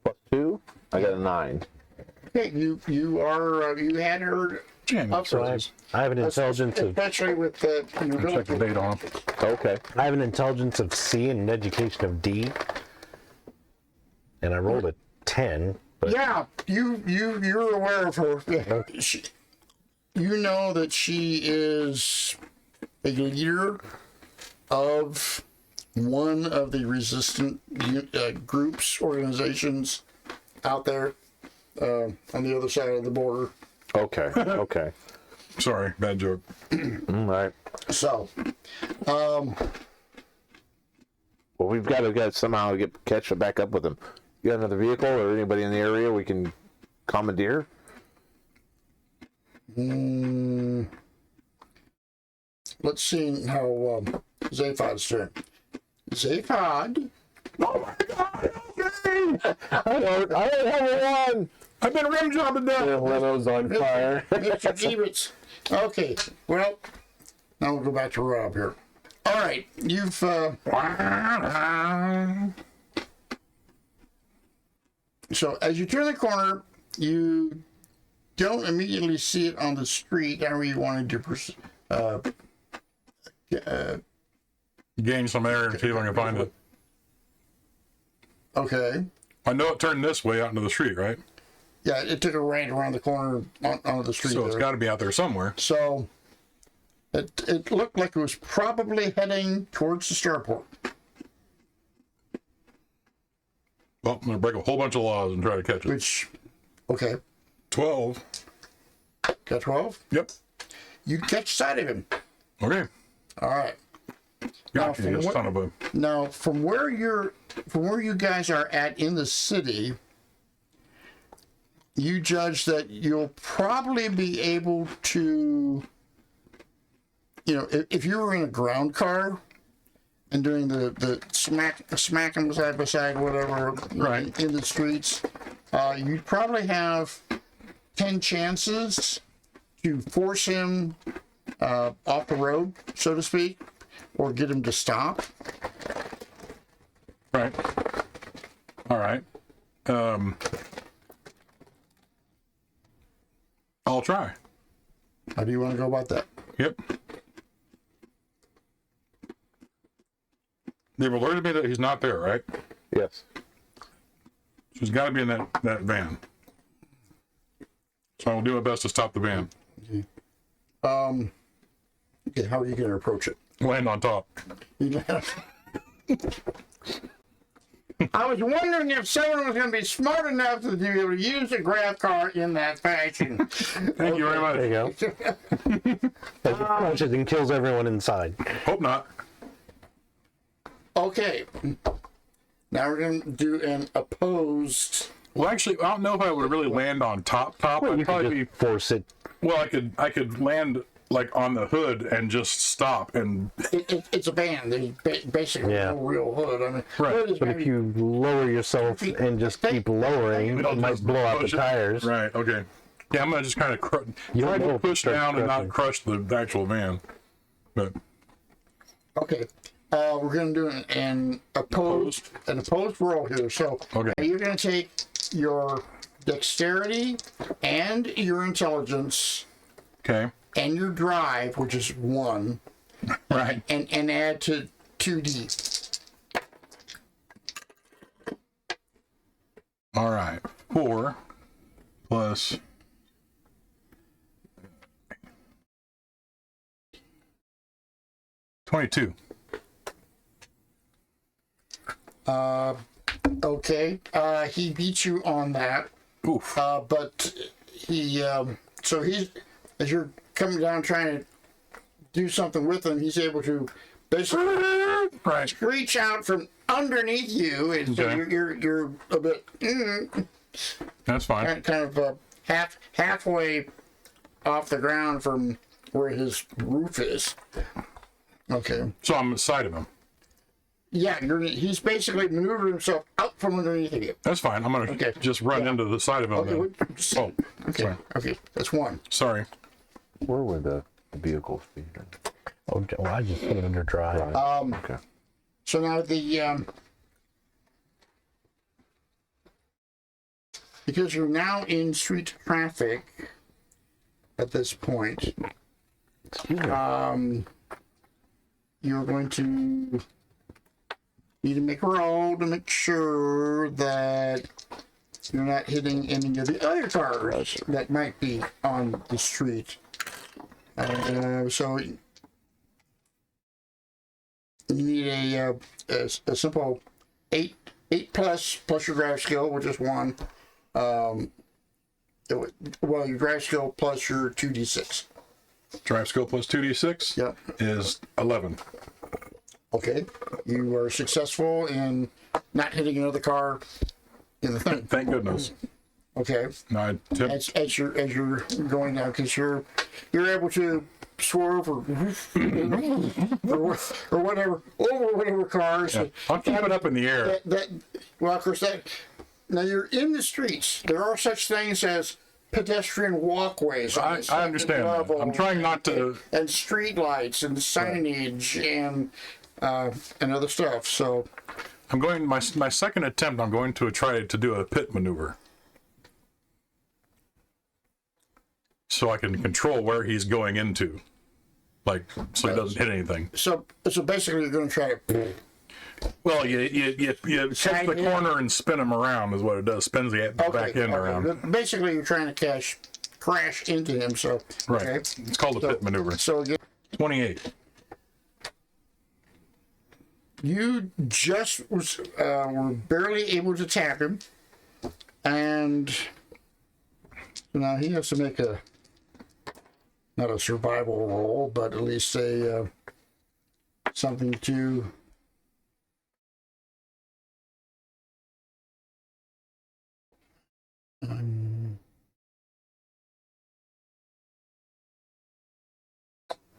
Plus 2. I got a 9. Okay, you are you had her Jam. up So I have an intelligence of especially with the Check the date on him. Okay. I have an intelligence of C and an education of D. And I rolled a 10. But yeah, you're aware of her. Yeah. You know that she is a leader of one of the resistant groups, organizations out there on the other side of the border. Okay. Okay. Sorry, bad joke. All right. So, Well, we've got to somehow catch it back up with him. You got another vehicle or anybody in the area we can commandeer? Let's see how Zaphod's doing. Zaphod. Oh my God! Okay. I don't have one. I've been rim jobbing down. The limo's on fire. Mr. Jeebits. Okay, well, now we'll go back to Rob here. All right, you've so as you turn the corner, you don't immediately see it on the street. However, you wanted to Gain some air and see if I can find it. okay. I know it turned this way out into the street, right? Yeah, it took a right around the corner onto the street. So it's there. got to be out there somewhere. So it looked like it was probably heading towards the starport. Well, I'm going to break a whole bunch of laws and try to catch it. Which, okay, 12. got 12. Yep. You catch sight of him. Okay. All right. Got you, from son of a... Now, from where you guys are at in the city, you judge that you'll probably be able to, if you were in a ground car and doing the smack them side by side, whatever, Right. in the streets, you'd probably have 10 chances to force him off the road, so to speak, or get him to stop. Right. All right. I'll try. How do you want to go about that? Yep. They've alerted me that he's not there, right? Yes. So he's got to be in that van. So I will do my best to stop the van. Okay, how are you going to approach it? Land on top. I was wondering if someone was going to be smart enough to be able to use a grab car in that fashion. Thank you very much. There you go. As it punches and kills everyone inside. Hope not. Okay. Now we're going to do an opposed. Well, actually, I don't know if I would really land on top. Well, I'd you could probably just force it. Well, I could land like on the hood and just stop and It's a van. There's basically Yeah. no real hood. I mean, Right. hood is But if maybe- you lower yourself and just keep lowering, It'll it might just blow out the push it. try right. Okay. Yeah, I'm gonna just kind of You try to will push start down and not crushing. crush the actual van. But Okay. We're going to do an opposed roll here. So Okay. you're going to take your dexterity and your intelligence okay. and your drive, which is 1, Right. and add to 2d. All right. 4 plus 22. Okay. He beats you on that. Oof. But he, so he's, as you're coming down trying to do something with him, he's able to basically Right. reach out from underneath you, and so Okay. you're a bit That's fine. kind of halfway off the ground from where his roof is. Okay. So I'm beside of him. Yeah, he's basically maneuvered himself out from underneath you. That's fine. I'm gonna Okay. just run into the side of him. Okay. then. Oh, Okay. sorry. Okay. That's 1. Sorry. Where would the vehicles be? Oh, well, I just put it under drive. Okay. So now because you're now in street traffic at this point, you're going to need to make a roll to make sure that you're not hitting any of the other cars that might be on the street. So you need a simple 8 plus your drive skill, which is 1. Well, your drive skill plus your 2d6. Drive skill plus 2d6 Yep. is 11. Okay, you are successful in not hitting another car in the thing. Thank goodness. Okay, No, I tip. as you're going down, because you're able to swerve or whatever over whatever cars. Yeah, I'll keep it up in the air. Well, of course, now you're in the streets. There are such things as pedestrian walkways. On the I understand that. level, I'm trying not to. And street lights and signage and other stuff. So I'm going. My second attempt. I'm going to try to do a pit maneuver, so I can control where he's going into, like so he doesn't hit anything. so basically, you're going to try to. Well, you hit the corner and spin him around is what it does. Spins the back end around. Basically, you're trying to crash into him. So Right. okay. It's called a pit maneuver. So again, 28. you just were barely able to tap him, and now he has to make not a survival roll, but at least something to.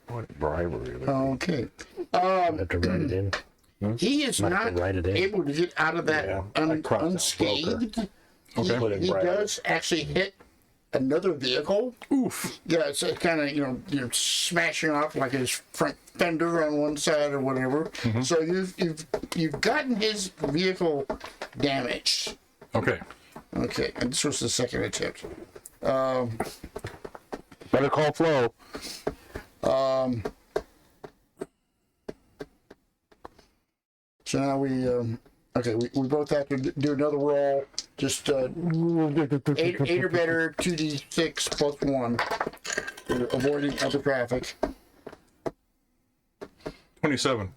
What bribery? Okay. I have to write it in. He is Might have not to write it in. able to get out of that I crossed out unscathed. Okay. Put in He bribery. does actually hit another vehicle. Oof. Yeah, it's kind of smashing off like his front fender on one side or whatever. Mm-hmm. So you've gotten his vehicle damaged. Okay. Okay, and this was the second attempt. Better call Flo. So now we both have to do another roll. Just 8 or better, 2d6 plus 1. For avoiding other traffic. 27.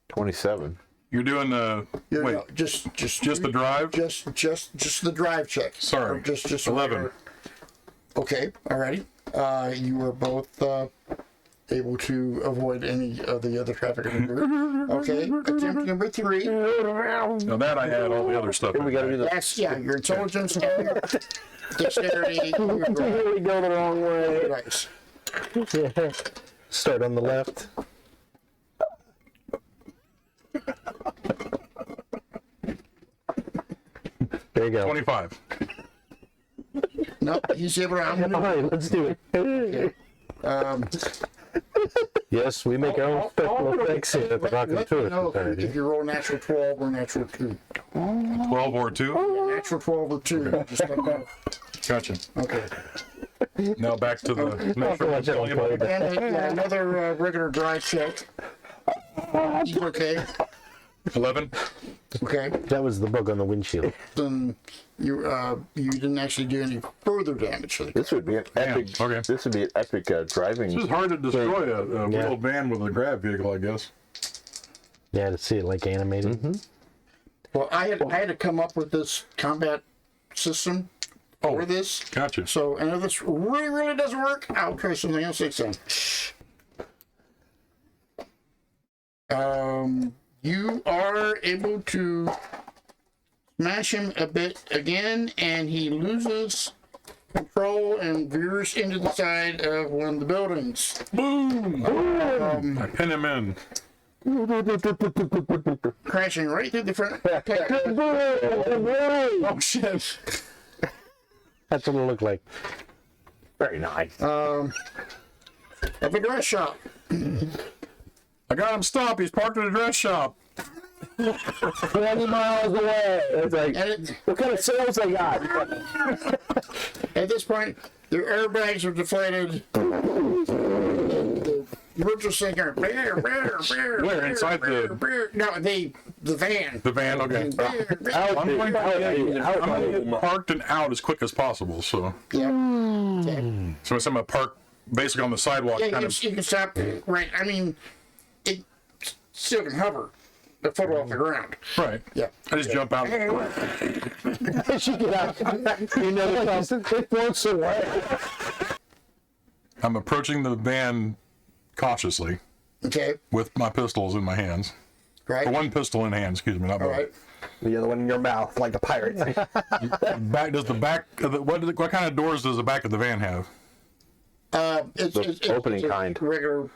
27. You're doing the wait. No, just the drive. Just the drive check. Sorry. Or just 11. Okay, alrighty. You are both able to avoid any of the other traffic. Okay, attempt number 3. Now that I had all the other stuff. We got to do the. That's your intelligence and your dexterity. Your drive. We go the wrong way. Nice. Start on the left. There you go. 25. No, he's able to All outmaneuver. right, let's do it. Yes, we make our own special effects here at the Let me Raconteur know Society. if you roll natural 12 or natural 2. 12 or 2. Natural 12 or 2. Just let me know. Gotcha. Okay. Now back to the. Make sure I'm telling you about that. And another regular drive check. You okay? 11. Okay. That was the bug on the windshield. Then you didn't actually do any further damage to the car. This would be an epic. okay. This would be an epic driving. It's hard to destroy a Yeah. wheeled van with a grab vehicle, I guess. Yeah, to see it like animated. Well, I had to come up with this combat system for this. Gotcha. So, and if this really doesn't work, I'll try something else next time. You are able to smash him a bit again, and he loses control and veers into the side of one of the buildings. Boom! I pin him in. Crashing right through the front. Oh shit! That's what it looked like. Very nice. Of a dress shop. I got him stopped. He's parked at a dress shop. 20 miles away. It's like, And what kind of sales they got? at this point, their airbags are deflated. The emergency singer. Where, inside the- No, the van. The van. Okay. I'm going to get parked and out as quick as possible. So, Yeah. so I'm gonna park basically on the sidewalk, Yeah, kind you of. can stop. Right. I mean, it still can hover a foot off the ground. Right. Yeah. I just jump out. She get out. You know, it floats away. I'm approaching the van cautiously. Okay. with my pistols in my hands. Right. Or one pistol in hand, excuse me, not All both. right. The other one in your mouth, like a pirate. Does the back of the, what kind of doors does the back of the van have? It's opening a kind. regular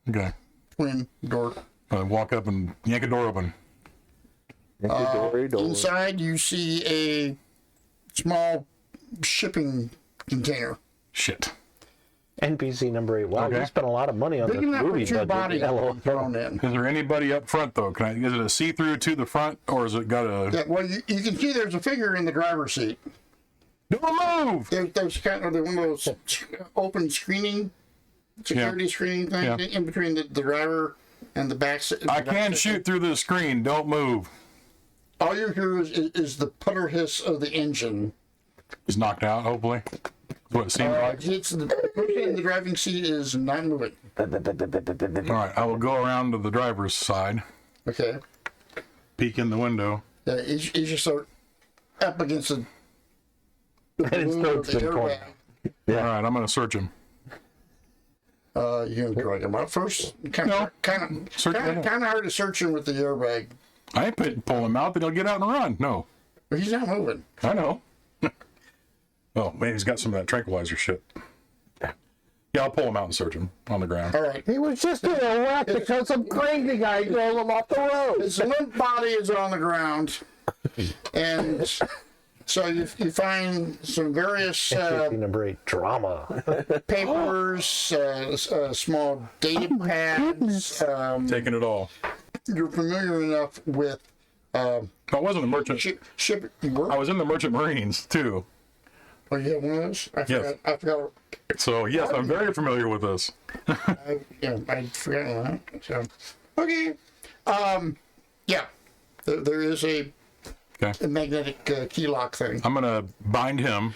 Okay. twin door. Walk up and yank a door open. Inside, you see a small shipping container. Shit. NPC number 8. Wow, Okay. you spent a lot of money on Big this enough for movie two budget. bodies to be thrown in. Is there anybody up front though? Is it a see-through to the front, or is it got a? Yeah, well, you can see there's a figure in the driver's seat. Don't move. There's kind of one of those open screening, security screening things in between the driver and the back seat. I can shoot through the screen. Don't move. All you hear is the putter hiss of the engine. He's knocked out. Hopefully. That's what it seems like. It's the person in the driving seat is not moving. All right. I will go around to the driver's side. Okay. Peek in the window. He's just sort of up against the And it's balloon of the been torn. airbag. All right. I'm gonna search him. You can drag him out first. Kind No. of hard to search him with the airbag. I ain't pull him out. Then he'll get out and run. No. But he's not moving. I know. Oh man, he's got some of that tranquilizer shit. Yeah, I'll pull him out and search him on the ground. All right. He was just in a wreck because some crazy guy drove him off the road. His limp body is on the ground, and so you find some various NPC number 8. Drama. papers, small data pads. Taking it all. You're familiar enough with I wasn't a merchant. ship. I was in the Merchant Marines too. Oh, you have one of those? Yes. I forgot. So yes, I'm very familiar with this. I'd forgotten that. So, okay. Yeah. There is a Okay. magnetic key lock thing. I'm gonna bind him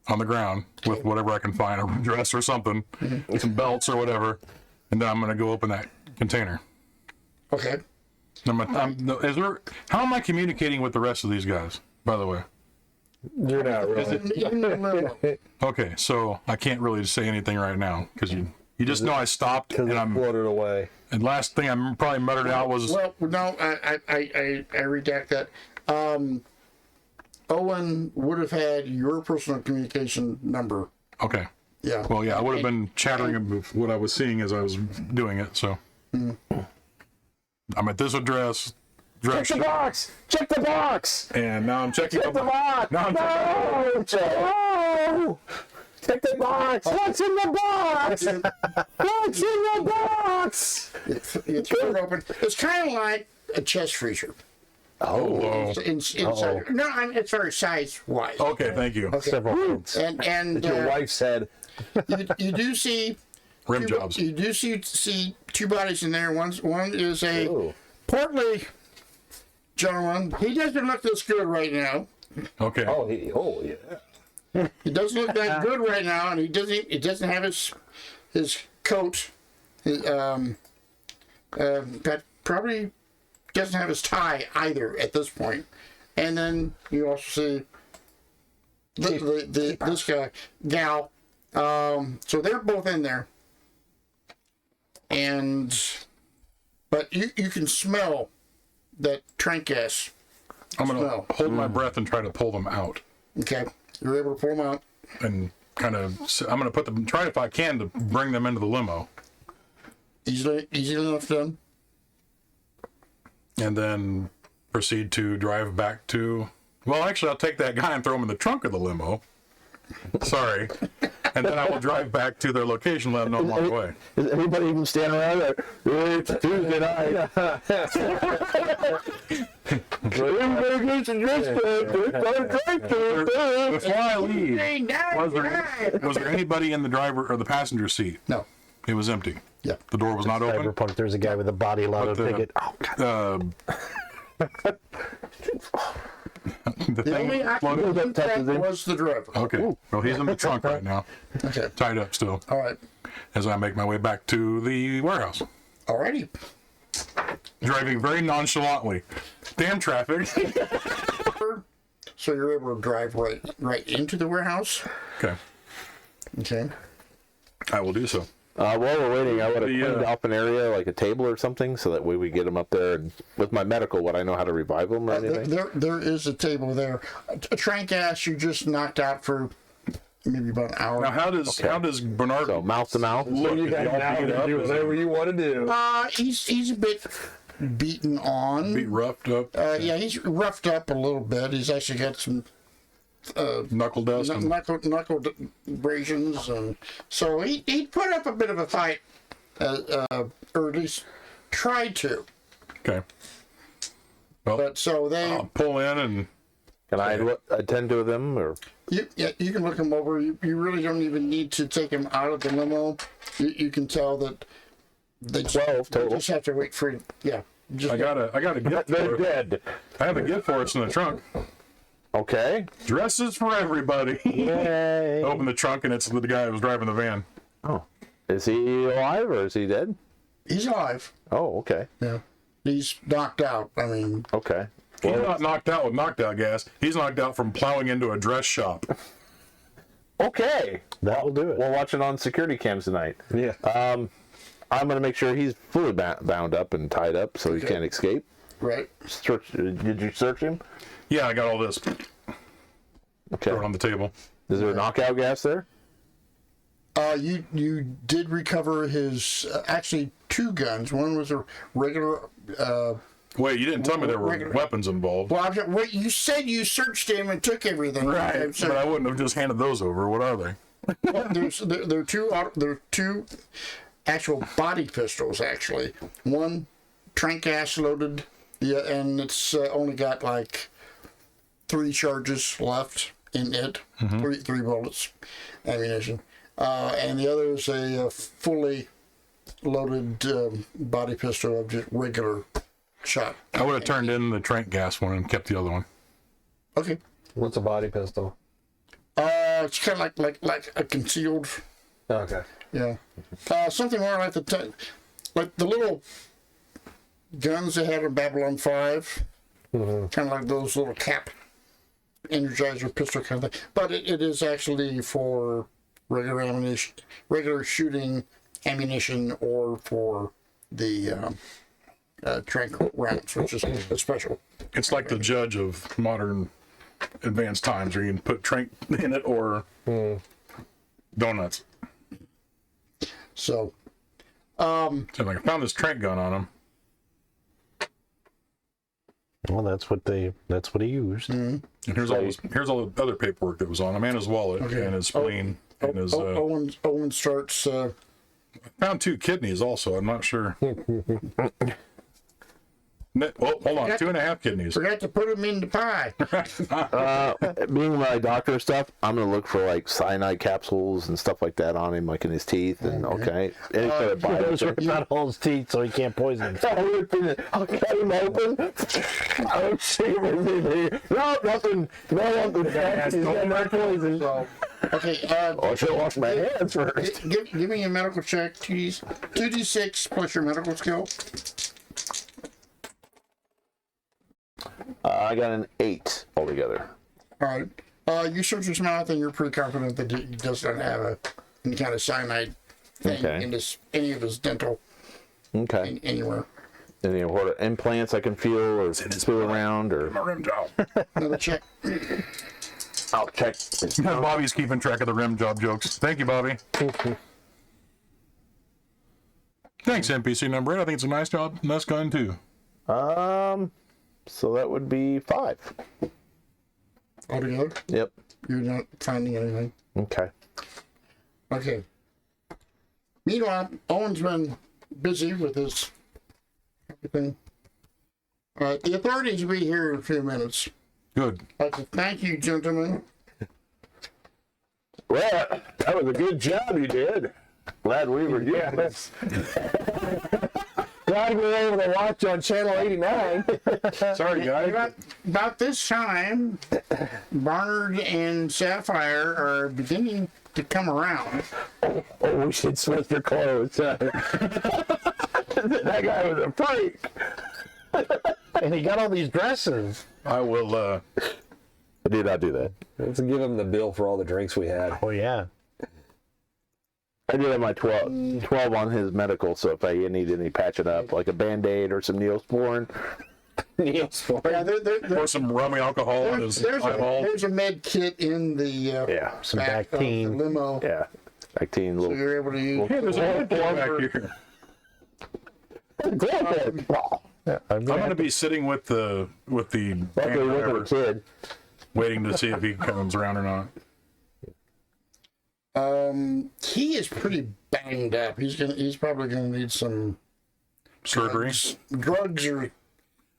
on the ground with whatever I can find, a dress or something, some belts or whatever, and then I'm gonna go open that container. Okay. How am I communicating with the rest of these guys? By the way. You're not really. In the middle. Okay, so I can't really say anything right now because you just know I stopped Because and it I'm. floated away. And last thing I probably muttered out was, Well, no, I redact that. Owen would have had your personal communication number. okay. Yeah. Well, yeah, I would have been chattering with what I was seeing as I was doing it. So I'm at this address. Check the box! Check the box! And now I'm checking. Check the box! Now I'm No! Check the box! What's in the box? What's in the box? You throw it open. It's kind of like a chest freezer. Oh. Inside. No, it's very size wise. Okay, thank you. Several hints. And Your wife said. you do see Rim jobs. You do see two bodies in there. One is a Ooh. portly gentleman. He doesn't look this good right now. Okay. Oh, yeah. He doesn't look that good right now, and he doesn't have his coat. That probably doesn't have his tie either at this point. And then you also see this gal. So they're both in there, but you can smell that trank gas. I'm gonna hold my breath and try to pull them out, Okay, you're able to pull them out. and kind of. I'm gonna try if I can to bring them into the limo, Easily enough done. and then proceed to drive back to. Well, actually, I'll take that guy and throw him in the trunk of the limo. Sorry. And then I will drive back to their location, let them know I'm on the way. Is anybody even standing around there? It's Tuesday night. Everybody gets a dress Before I leave, was there anybody in the driver or the passenger seat? No. It was empty. Yeah. The door was not open. Cyberpunk, there's a guy with a body loaded But the- ticket. Oh, God. The The thing only floated- occupant was the driver. Okay. Well, he's in the trunk right now, Okay. tied up still, All right. as I make my way back to the warehouse. Alrighty. Driving very nonchalantly. Damn traffic. So you're able to drive right into the warehouse. Okay. Okay. I will do so. While we're waiting, I would have The, cleaned off an area, like a table or something, so that way we get them up there. And with my medical, would I know how to revive them or anything? There is a table there. A trank ass you just knocked out for maybe about an hour. Now, how does Bernard So mouth to mouth. look? You got now to do whatever you want to do. He's a bit beaten on. Be roughed up, Yeah, he's roughed up a little bit. He's actually got some knuckle dust. and- knuckle abrasions, and so he put up a bit of a fight, or at least tried to. Okay. Well, But so they, I'll pull in and Can I attend to them or? you can look him over. You really don't even need to take him out of the limo. You can tell that they 12 total. just have to wait for him. Yeah. Just I got a gift. They're For, dead. I have a gift for us in the trunk. Okay. Dresses for everybody. Yay. Open the trunk and it's the guy who was driving the van. Oh, is he alive or is he dead? He's alive. Oh, okay. Yeah. He's knocked out. I mean, Okay. He's not knocked out with knockdown gas. He's knocked out from plowing into a dress shop. Okay. That will do it. We'll watch it on security cams tonight. Yeah. I'm going to make sure he's fully bound up and tied up so he can't escape. right. Did you search him? Yeah, I got all this. Okay. Throw it on the table. Is there knockout gas there? You did recover his actually two guns. One was a regular. Wait, you didn't tell me there were weapons involved. Well, wait, you said you searched him and took everything. Right, So, but I wouldn't have just handed those over. What are they? well, there are two actual body pistols. Actually, one trank gas loaded. Yeah, and it's only got like 3 charges left in it. Three bullets, ammunition, and the other is a fully loaded body pistol of just regular shot. I would have turned in the trank gas one and kept the other one. Okay. What's a body pistol? It's kind of like a concealed. Okay. Yeah. Something more like like the little guns they had in Babylon 5. Kind of like those little cap energizer pistol kind of thing. But it is actually for regular ammunition, regular shooting ammunition, or for the trank rounds, which is a special. It's like the judge of modern advanced times, where you can put trank in it or donuts. So, So like, I found this trank gun on him. Well, that's what he used. And here's all the other paperwork that was on him, and his wallet, and his spleen, and his. Owen starts. Found 2 kidneys also. I'm not sure. Oh, hold on, 2.5 kidneys. Forgot to put them in the pie. Being my doctor stuff, I'm going to look for like cyanide capsules and stuff like that on him, like in his teeth. And any sort of Those are biochar- not all his teeth, so he can't poison himself. I'll cut him open. I don't see anything. No, nothing. No, nothing. He's got no poison. Okay. I should wash my hands first. Give me a medical check. 2d6 plus your medical skill. I got an 8 altogether. All right. You search his mouth, and you're pretty confident that he does not have any kind of cyanide thing in any of his dental Okay. anywhere. Any what are implants I can feel or feel around or? My rim job. Another check. I'll check. Bobby's keeping track of the rim job jokes. Thank you, Bobby. Thanks, NPC number 8. I think it's a nice gun too. So that would be 5. Altogether, Yep. you're not finding anything. Okay. Okay. Meanwhile, Owen's been busy with his everything. The authorities will be here in a few minutes. Good. I'd like to thank you, gentlemen. Well, that was a good job you did. Glad we were doing this. Glad we were able to watch on channel 89. Sorry, guys. About this time, Barnard and Sapphire are beginning to come around. Oh, we should switch your clothes. That guy was a freak. And he got all these dresses. I will. I did not do that. Let's give him the bill for all the drinks we had. Oh yeah. I did have my 12 on his medical, so if I need any patching up, like a Band-Aid or some Neosporin. Yeah, Or some rum alcohol in his eyeball. there's a med kit in the Yeah. Some back of the Bactine. limo, Yeah. Actine, so little. you're able to use. Hey, there's a head back here. I'm gonna be sitting with the Luckily, van wasn't a driver, kid. waiting to see if he comes around or not. He is pretty banged up. He's probably gonna need some Surgery. drugs or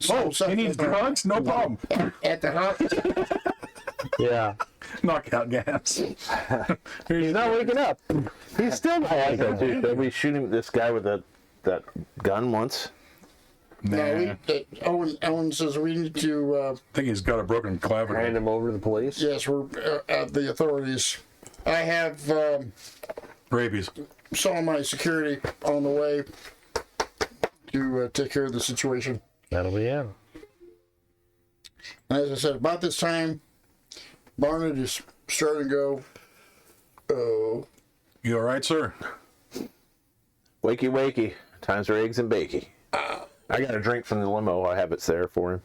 Oh, he needs drugs? No problem. at the hospital. Yeah. Knockout gas. He's not waking up. He's still not I like waking that up. too. Did we shoot him, this guy with that gun once? No, Owen says we need to. I think he's got a broken Hand clavicle. him over to the police. Yes, we're at the authorities. I have Rabies. some of my security on the way to take care of the situation. That'll be it. And as I said, about this time, Barnard is starting to go. Oh, You all right, sir? Wakey, wakey. Times for eggs and bakey. I got a drink from the limo. I have it there for him.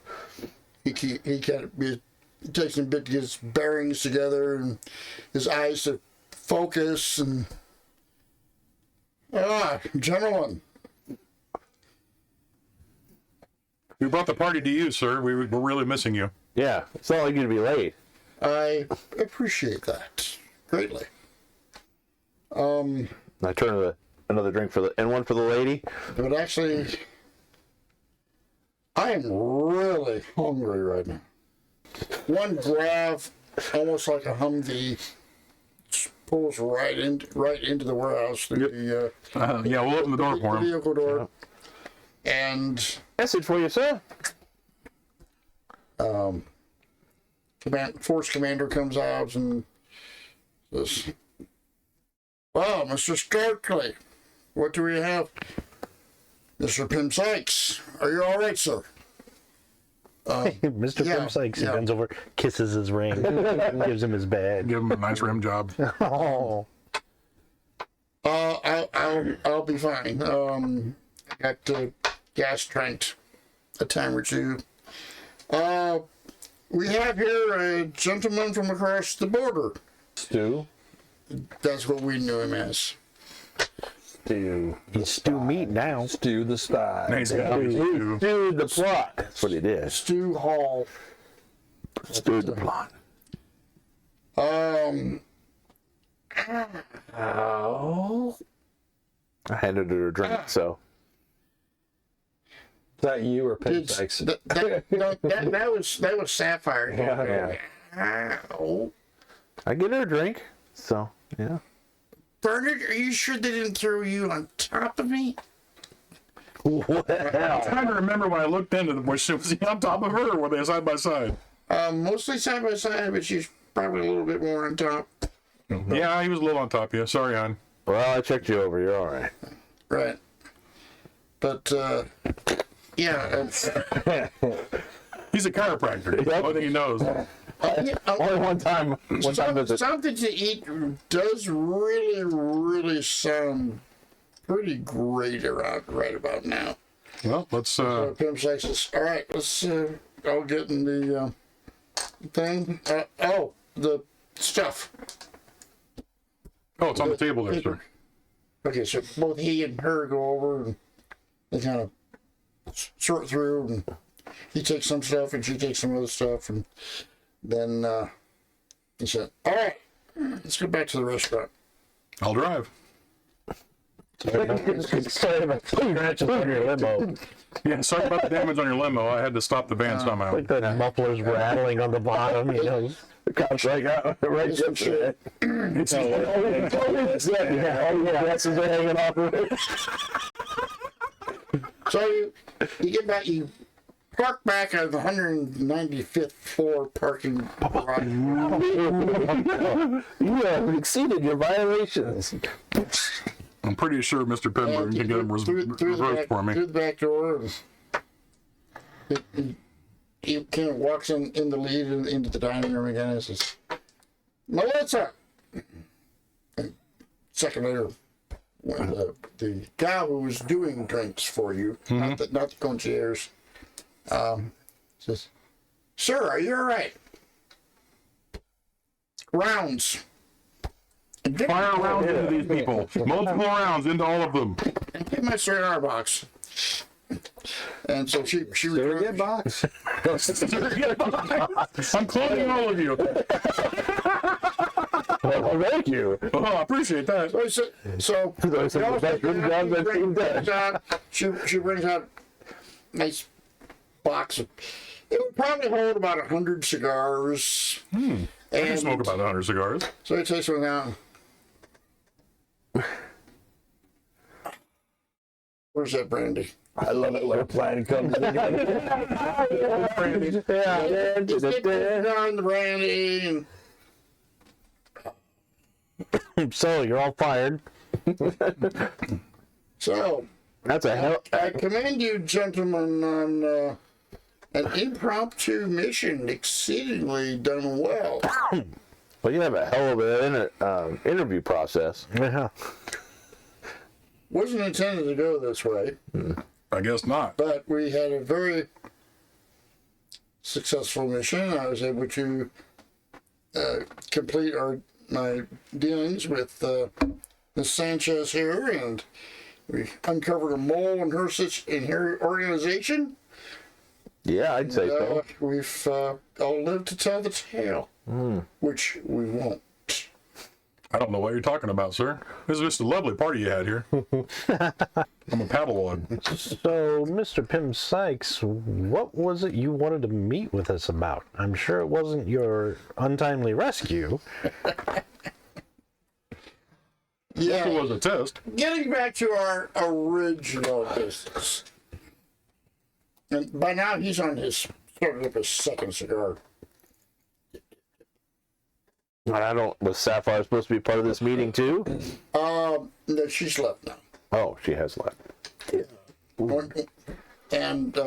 he takes him a bit to get his bearings together and his eyes to focus and. Gentlemen. We brought the party to you, sir. We're really missing you. Yeah, it's not like you to be late. I appreciate that greatly. I turn another drink and one for the lady. But actually, I am really hungry right now. One Grav, almost like a Humvee, pulls right into the warehouse through the Yeah, we'll open the door for him. vehicle door, and Message for you, sir. Force Commander comes out and says, "Well, Mr. Starkley, what do we have?" "Mr. Pym-Sykes, are you all right, sir?" Mr. Yeah, Pym-Sykes, yeah. he bends over, kisses his ring, gives him his badge. Give him a nice rim job. Oh. I'll be fine. I got gas tranked a time or two. We have here a gentleman from across the border. Stew. That's what we knew him as. Stew. He's stew meat now. Stew the spy. Nice job, you. Dude, the plot. That's what he did. Stu Hall. Dude, the plot. I handed her a drink, so. Is that you or It's, Pym-Sykes? that was Sapphire. Yeah. Ow. I get her a drink, so, yeah. Bernard, are you sure they didn't throw you on top of me? I'm trying to remember when I looked into them. Was he on top of her or were they side by side? Mostly side by side, but she's probably a little bit more on top. Yeah, he was a little on top of you. Sorry, hon. Well, I checked you over. You're all right. Right. But, yeah. He's a chiropractor. That's the only thing he knows. Only one time visit. Something to eat does really, really sound pretty great right about now. Well, let's. Pym-Sykes says, "All right, let's all get in the thing." The stuff. Oh, it's on the table there, sir. Okay, so both he and her go over and they kind of sort through, and he takes some stuff and she takes some other stuff, and then he said, "All right, let's go back to the restaurant." I'll drive. Sorry about the scratches on your limo. Yeah, sorry about the damage on your limo. I had to stop the van somehow. Like the muffler's rattling on the bottom, you know. The cop's like, right yesterday. It's Glasses are hanging off of it. So you get back, you park back at the 195th floor parking garage. You have exceeded your violations. I'm pretty sure Mr. Pember can get him reversed for me. Through the back door. And he kind of walks in the lead into the dining room again and says, "Melissa!" And a second later, the guy who was doing drinks for you, not the concierge, says, "Sir, are you all right? Rounds. Fire rounds into these people. Multiple rounds into all of them. Get my cigar box." And so she Surrogate box. I'm cloning all of you. Well, thank you. Oh, I appreciate that. She brings out a nice box of. It would probably hold about 100 cigars. I can smoke about 100 cigars. So I taste one out. Where's that brandy? I love it when a plan comes together. Brandy. On the brandy. So you're all fired. So That's a hell. I commend you, gentlemen, on an impromptu mission, exceedingly done well. Well, you have a hell of an interview process. Yeah. Wasn't intended to go this way, I guess not. but we had a very successful mission. I was able to complete my dealings with Miss Sanchez here, and we uncovered a mole in her organization. Yeah, I'd say so. We've all lived to tell the tale, which we won't. I don't know what you're talking about, sir. This is just a lovely party you had here. I'm a paddlewad. So, Mr. Pym-Sykes, what was it you wanted to meet with us about? I'm sure it wasn't your untimely rescue. Yeah, It was a test. getting back to our original business. And by now he's on his started up his second cigar. I don't. Was Sapphire supposed to be part of this meeting too? No, she's left now. Oh, she has left. And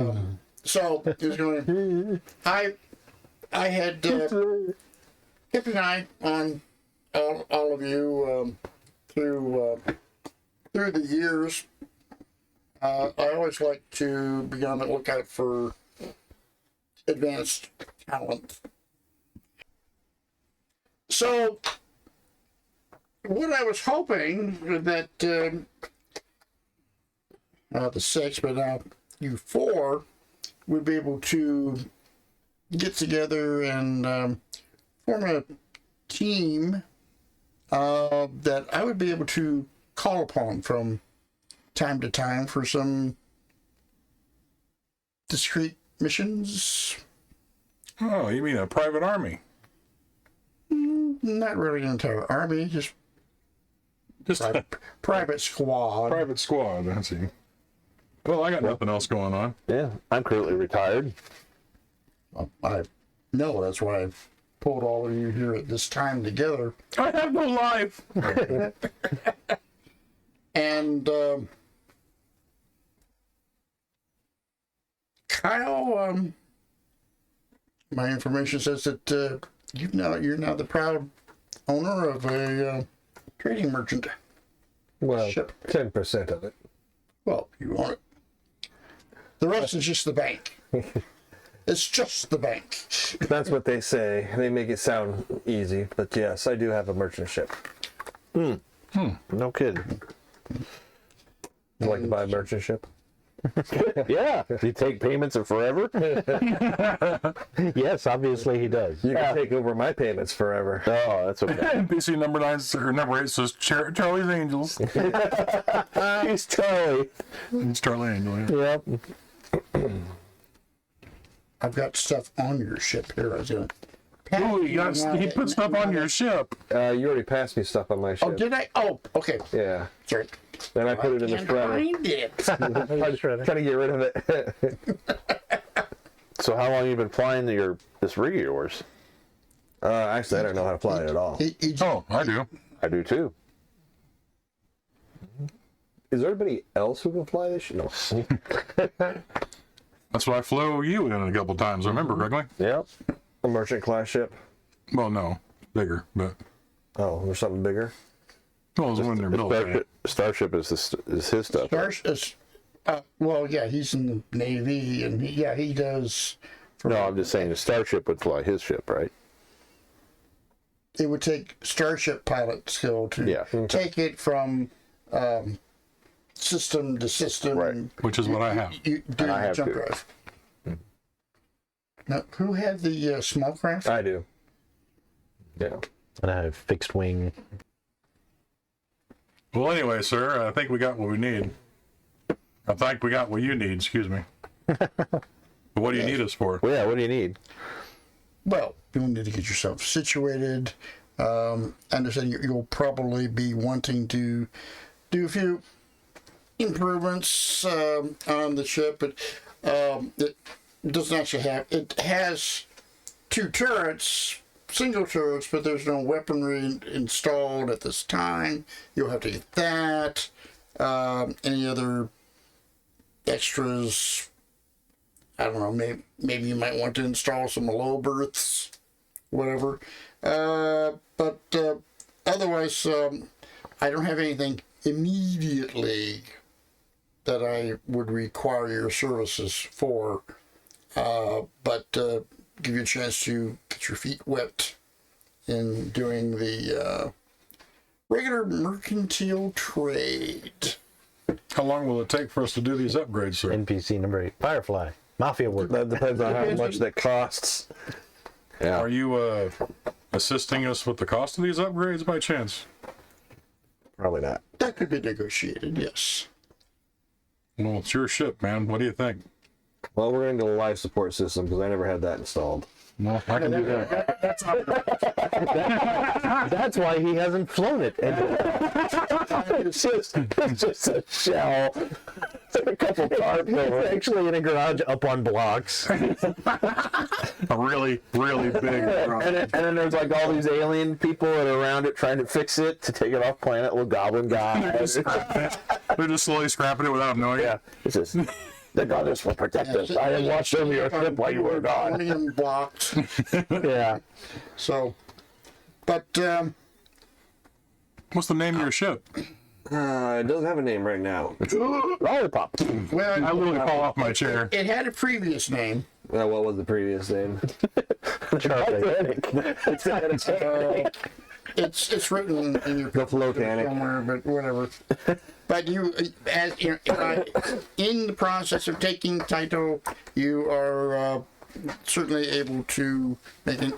so he was going. I had kept an eye on all of you through the years. I always like to be on the lookout for advanced talent. So, what I was hoping that the six, but now you four, would be able to get together and form a team that I would be able to call upon from time to time for some discrete missions. Oh, you mean a private army? Not really an entire army, just Just a private squad. private squad, I see. Well, I got nothing else going on. Yeah, I'm currently retired. I know that's why I've pulled all of you here at this time together. I have no life. And Kyle, my information says that you're now the proud owner of a trading merchant. Well, Ship. 10% of it. Well, you own it. The rest is just the bank. It's just the bank. That's what they say. They make it sound easy, but yes, I do have a merchant ship. No kidding. Would you like to buy a merchant ship? Yeah. You take payments of forever? Yes, obviously he does. You can take over my payments forever. Oh, that's okay. NPC number 9 or number 8 says Charlie's Angels. He's Charlie. It's Charlie Angel. Yeah. Yep. I've got stuff on your ship here. I was gonna. Oh, he put stuff on your ship. You already passed me stuff on my ship. Oh, did I? Oh, okay. Yeah. Sorry. Then I put it in the Can't shredder. find it. Trying to get rid of it. So how long you been flying this rig of yours? Actually, I don't know how to fly it at all. Oh, I do. I do too. Is there anybody else who can fly this ship? No. That's what I flew you in a couple times. I remember correctly. Yep. A merchant class ship? Well, no, bigger, but Oh, there's something bigger? Well, it's when they're built. Starship is his stuff. Well, yeah, he's in the Navy, and he does. No, I'm just saying the Starship would fly his ship, right? It would take Starship pilot skill to take it from system to system. Right. Which is what I have. You do the jump drive. Now, who had the small craft? I do. Yeah. And I have fixed wing. Well, anyway, sir, I think we got what we need. I think we got what you need, excuse me. But what do you need us for? Well, yeah, what do you need? Well, you'll need to get yourself situated. Understand you'll probably be wanting to do a few improvements on the ship, but it doesn't actually have. It has 2 turrets, single turrets, but there's no weaponry installed at this time. You'll have to get that. Any other extras? I don't know. Maybe you might want to install some low berths, whatever. But otherwise, I don't have anything immediately that I would require your services for. But give you a chance to get your feet wet in doing the regular mercantile trade. How long will it take for us to do these upgrades, sir? NPC number 8. Firefly. Mafia work. That depends on how much that costs. Yeah. Are you assisting us with the cost of these upgrades by chance? Probably not. That could be negotiated, yes. Well, it's your ship, man. What do you think? Well, we're going to get a life support system because I never had that installed. Well, I can do that. That's why he hasn't flown it. It's just a shell. A couple tarps over It's it. actually in a garage up on blocks. A really, really big drop. And then there's like all these alien people that are around it trying to fix it to take it off planet with goblin guys. They're just slowly scrapping it without knowing Yeah, it. it's just the goddess will protect us. I have watched over your ship while you were gone. Them blocked. Yeah. So, but What's the name of your ship? It doesn't have a name right now. Lollipop. well, I literally fall off my chair. it had a previous name. What was the previous name? It's written in your Flotanic. somewhere, but whatever. But you, as in the process of taking title, you are certainly able to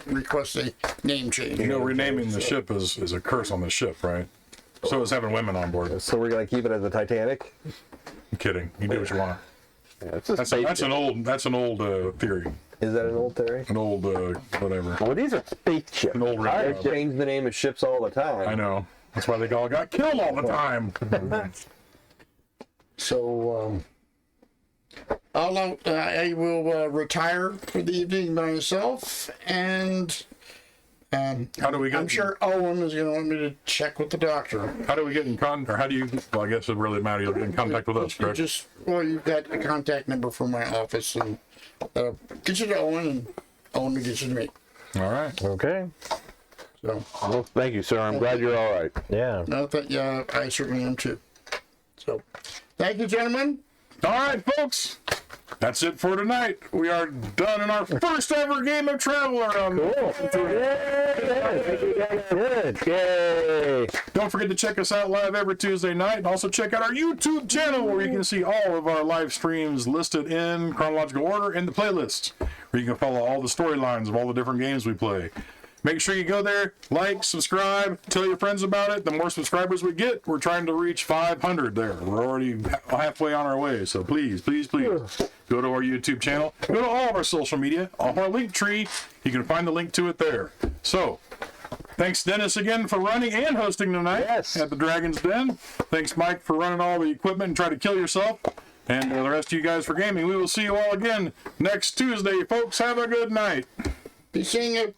request a name change. You know, renaming the ship is a curse on the ship, right? So is having women on board. So we're going to keep it as the Titanic? I'm kidding. You do what you want. Yeah, it's a That's space an old theory. Is that an old theory? An old whatever. Well, these are spaceships. An old I red. change the name of ships all the time. I know. That's why they all got killed all the time. So I will retire for the evening by myself, and How do we get? I'm sure Owen is going to want me to check with the doctor. How do we get in contact? Or how do you? Well, I guess it really matters. You'll get in contact with us, correct? You've got a contact number from my office, and get you to Owen, and Owen will get you to me. All right. Okay. So, Well, thank you, sir. I'm glad you're all right. Yeah. no, yeah, I certainly am too. So, thank you, gentlemen. All right, folks. That's it for tonight. We are done in our first ever game of Traveler. Good. Yay. Don't forget to check us out live every Tuesday night. And also check out our YouTube channel where you can see all of our live streams listed in chronological order in the playlists, where you can follow all the storylines of all the different games we play. Make sure you go there, like, subscribe, tell your friends about it. The more subscribers we get, we're trying to reach 500 there. We're already halfway on our way. So please, please, please go to our YouTube channel. Go to all of our social media, all our Linktree. You can find the link to it there. So thanks, Dennis, again for running and hosting tonight at the Dragon's Den. Thanks, Mike, for running all the equipment and trying to kill yourself. And the rest of you guys for gaming. We will see you all again next Tuesday. Folks, have a good night. Be seeing you.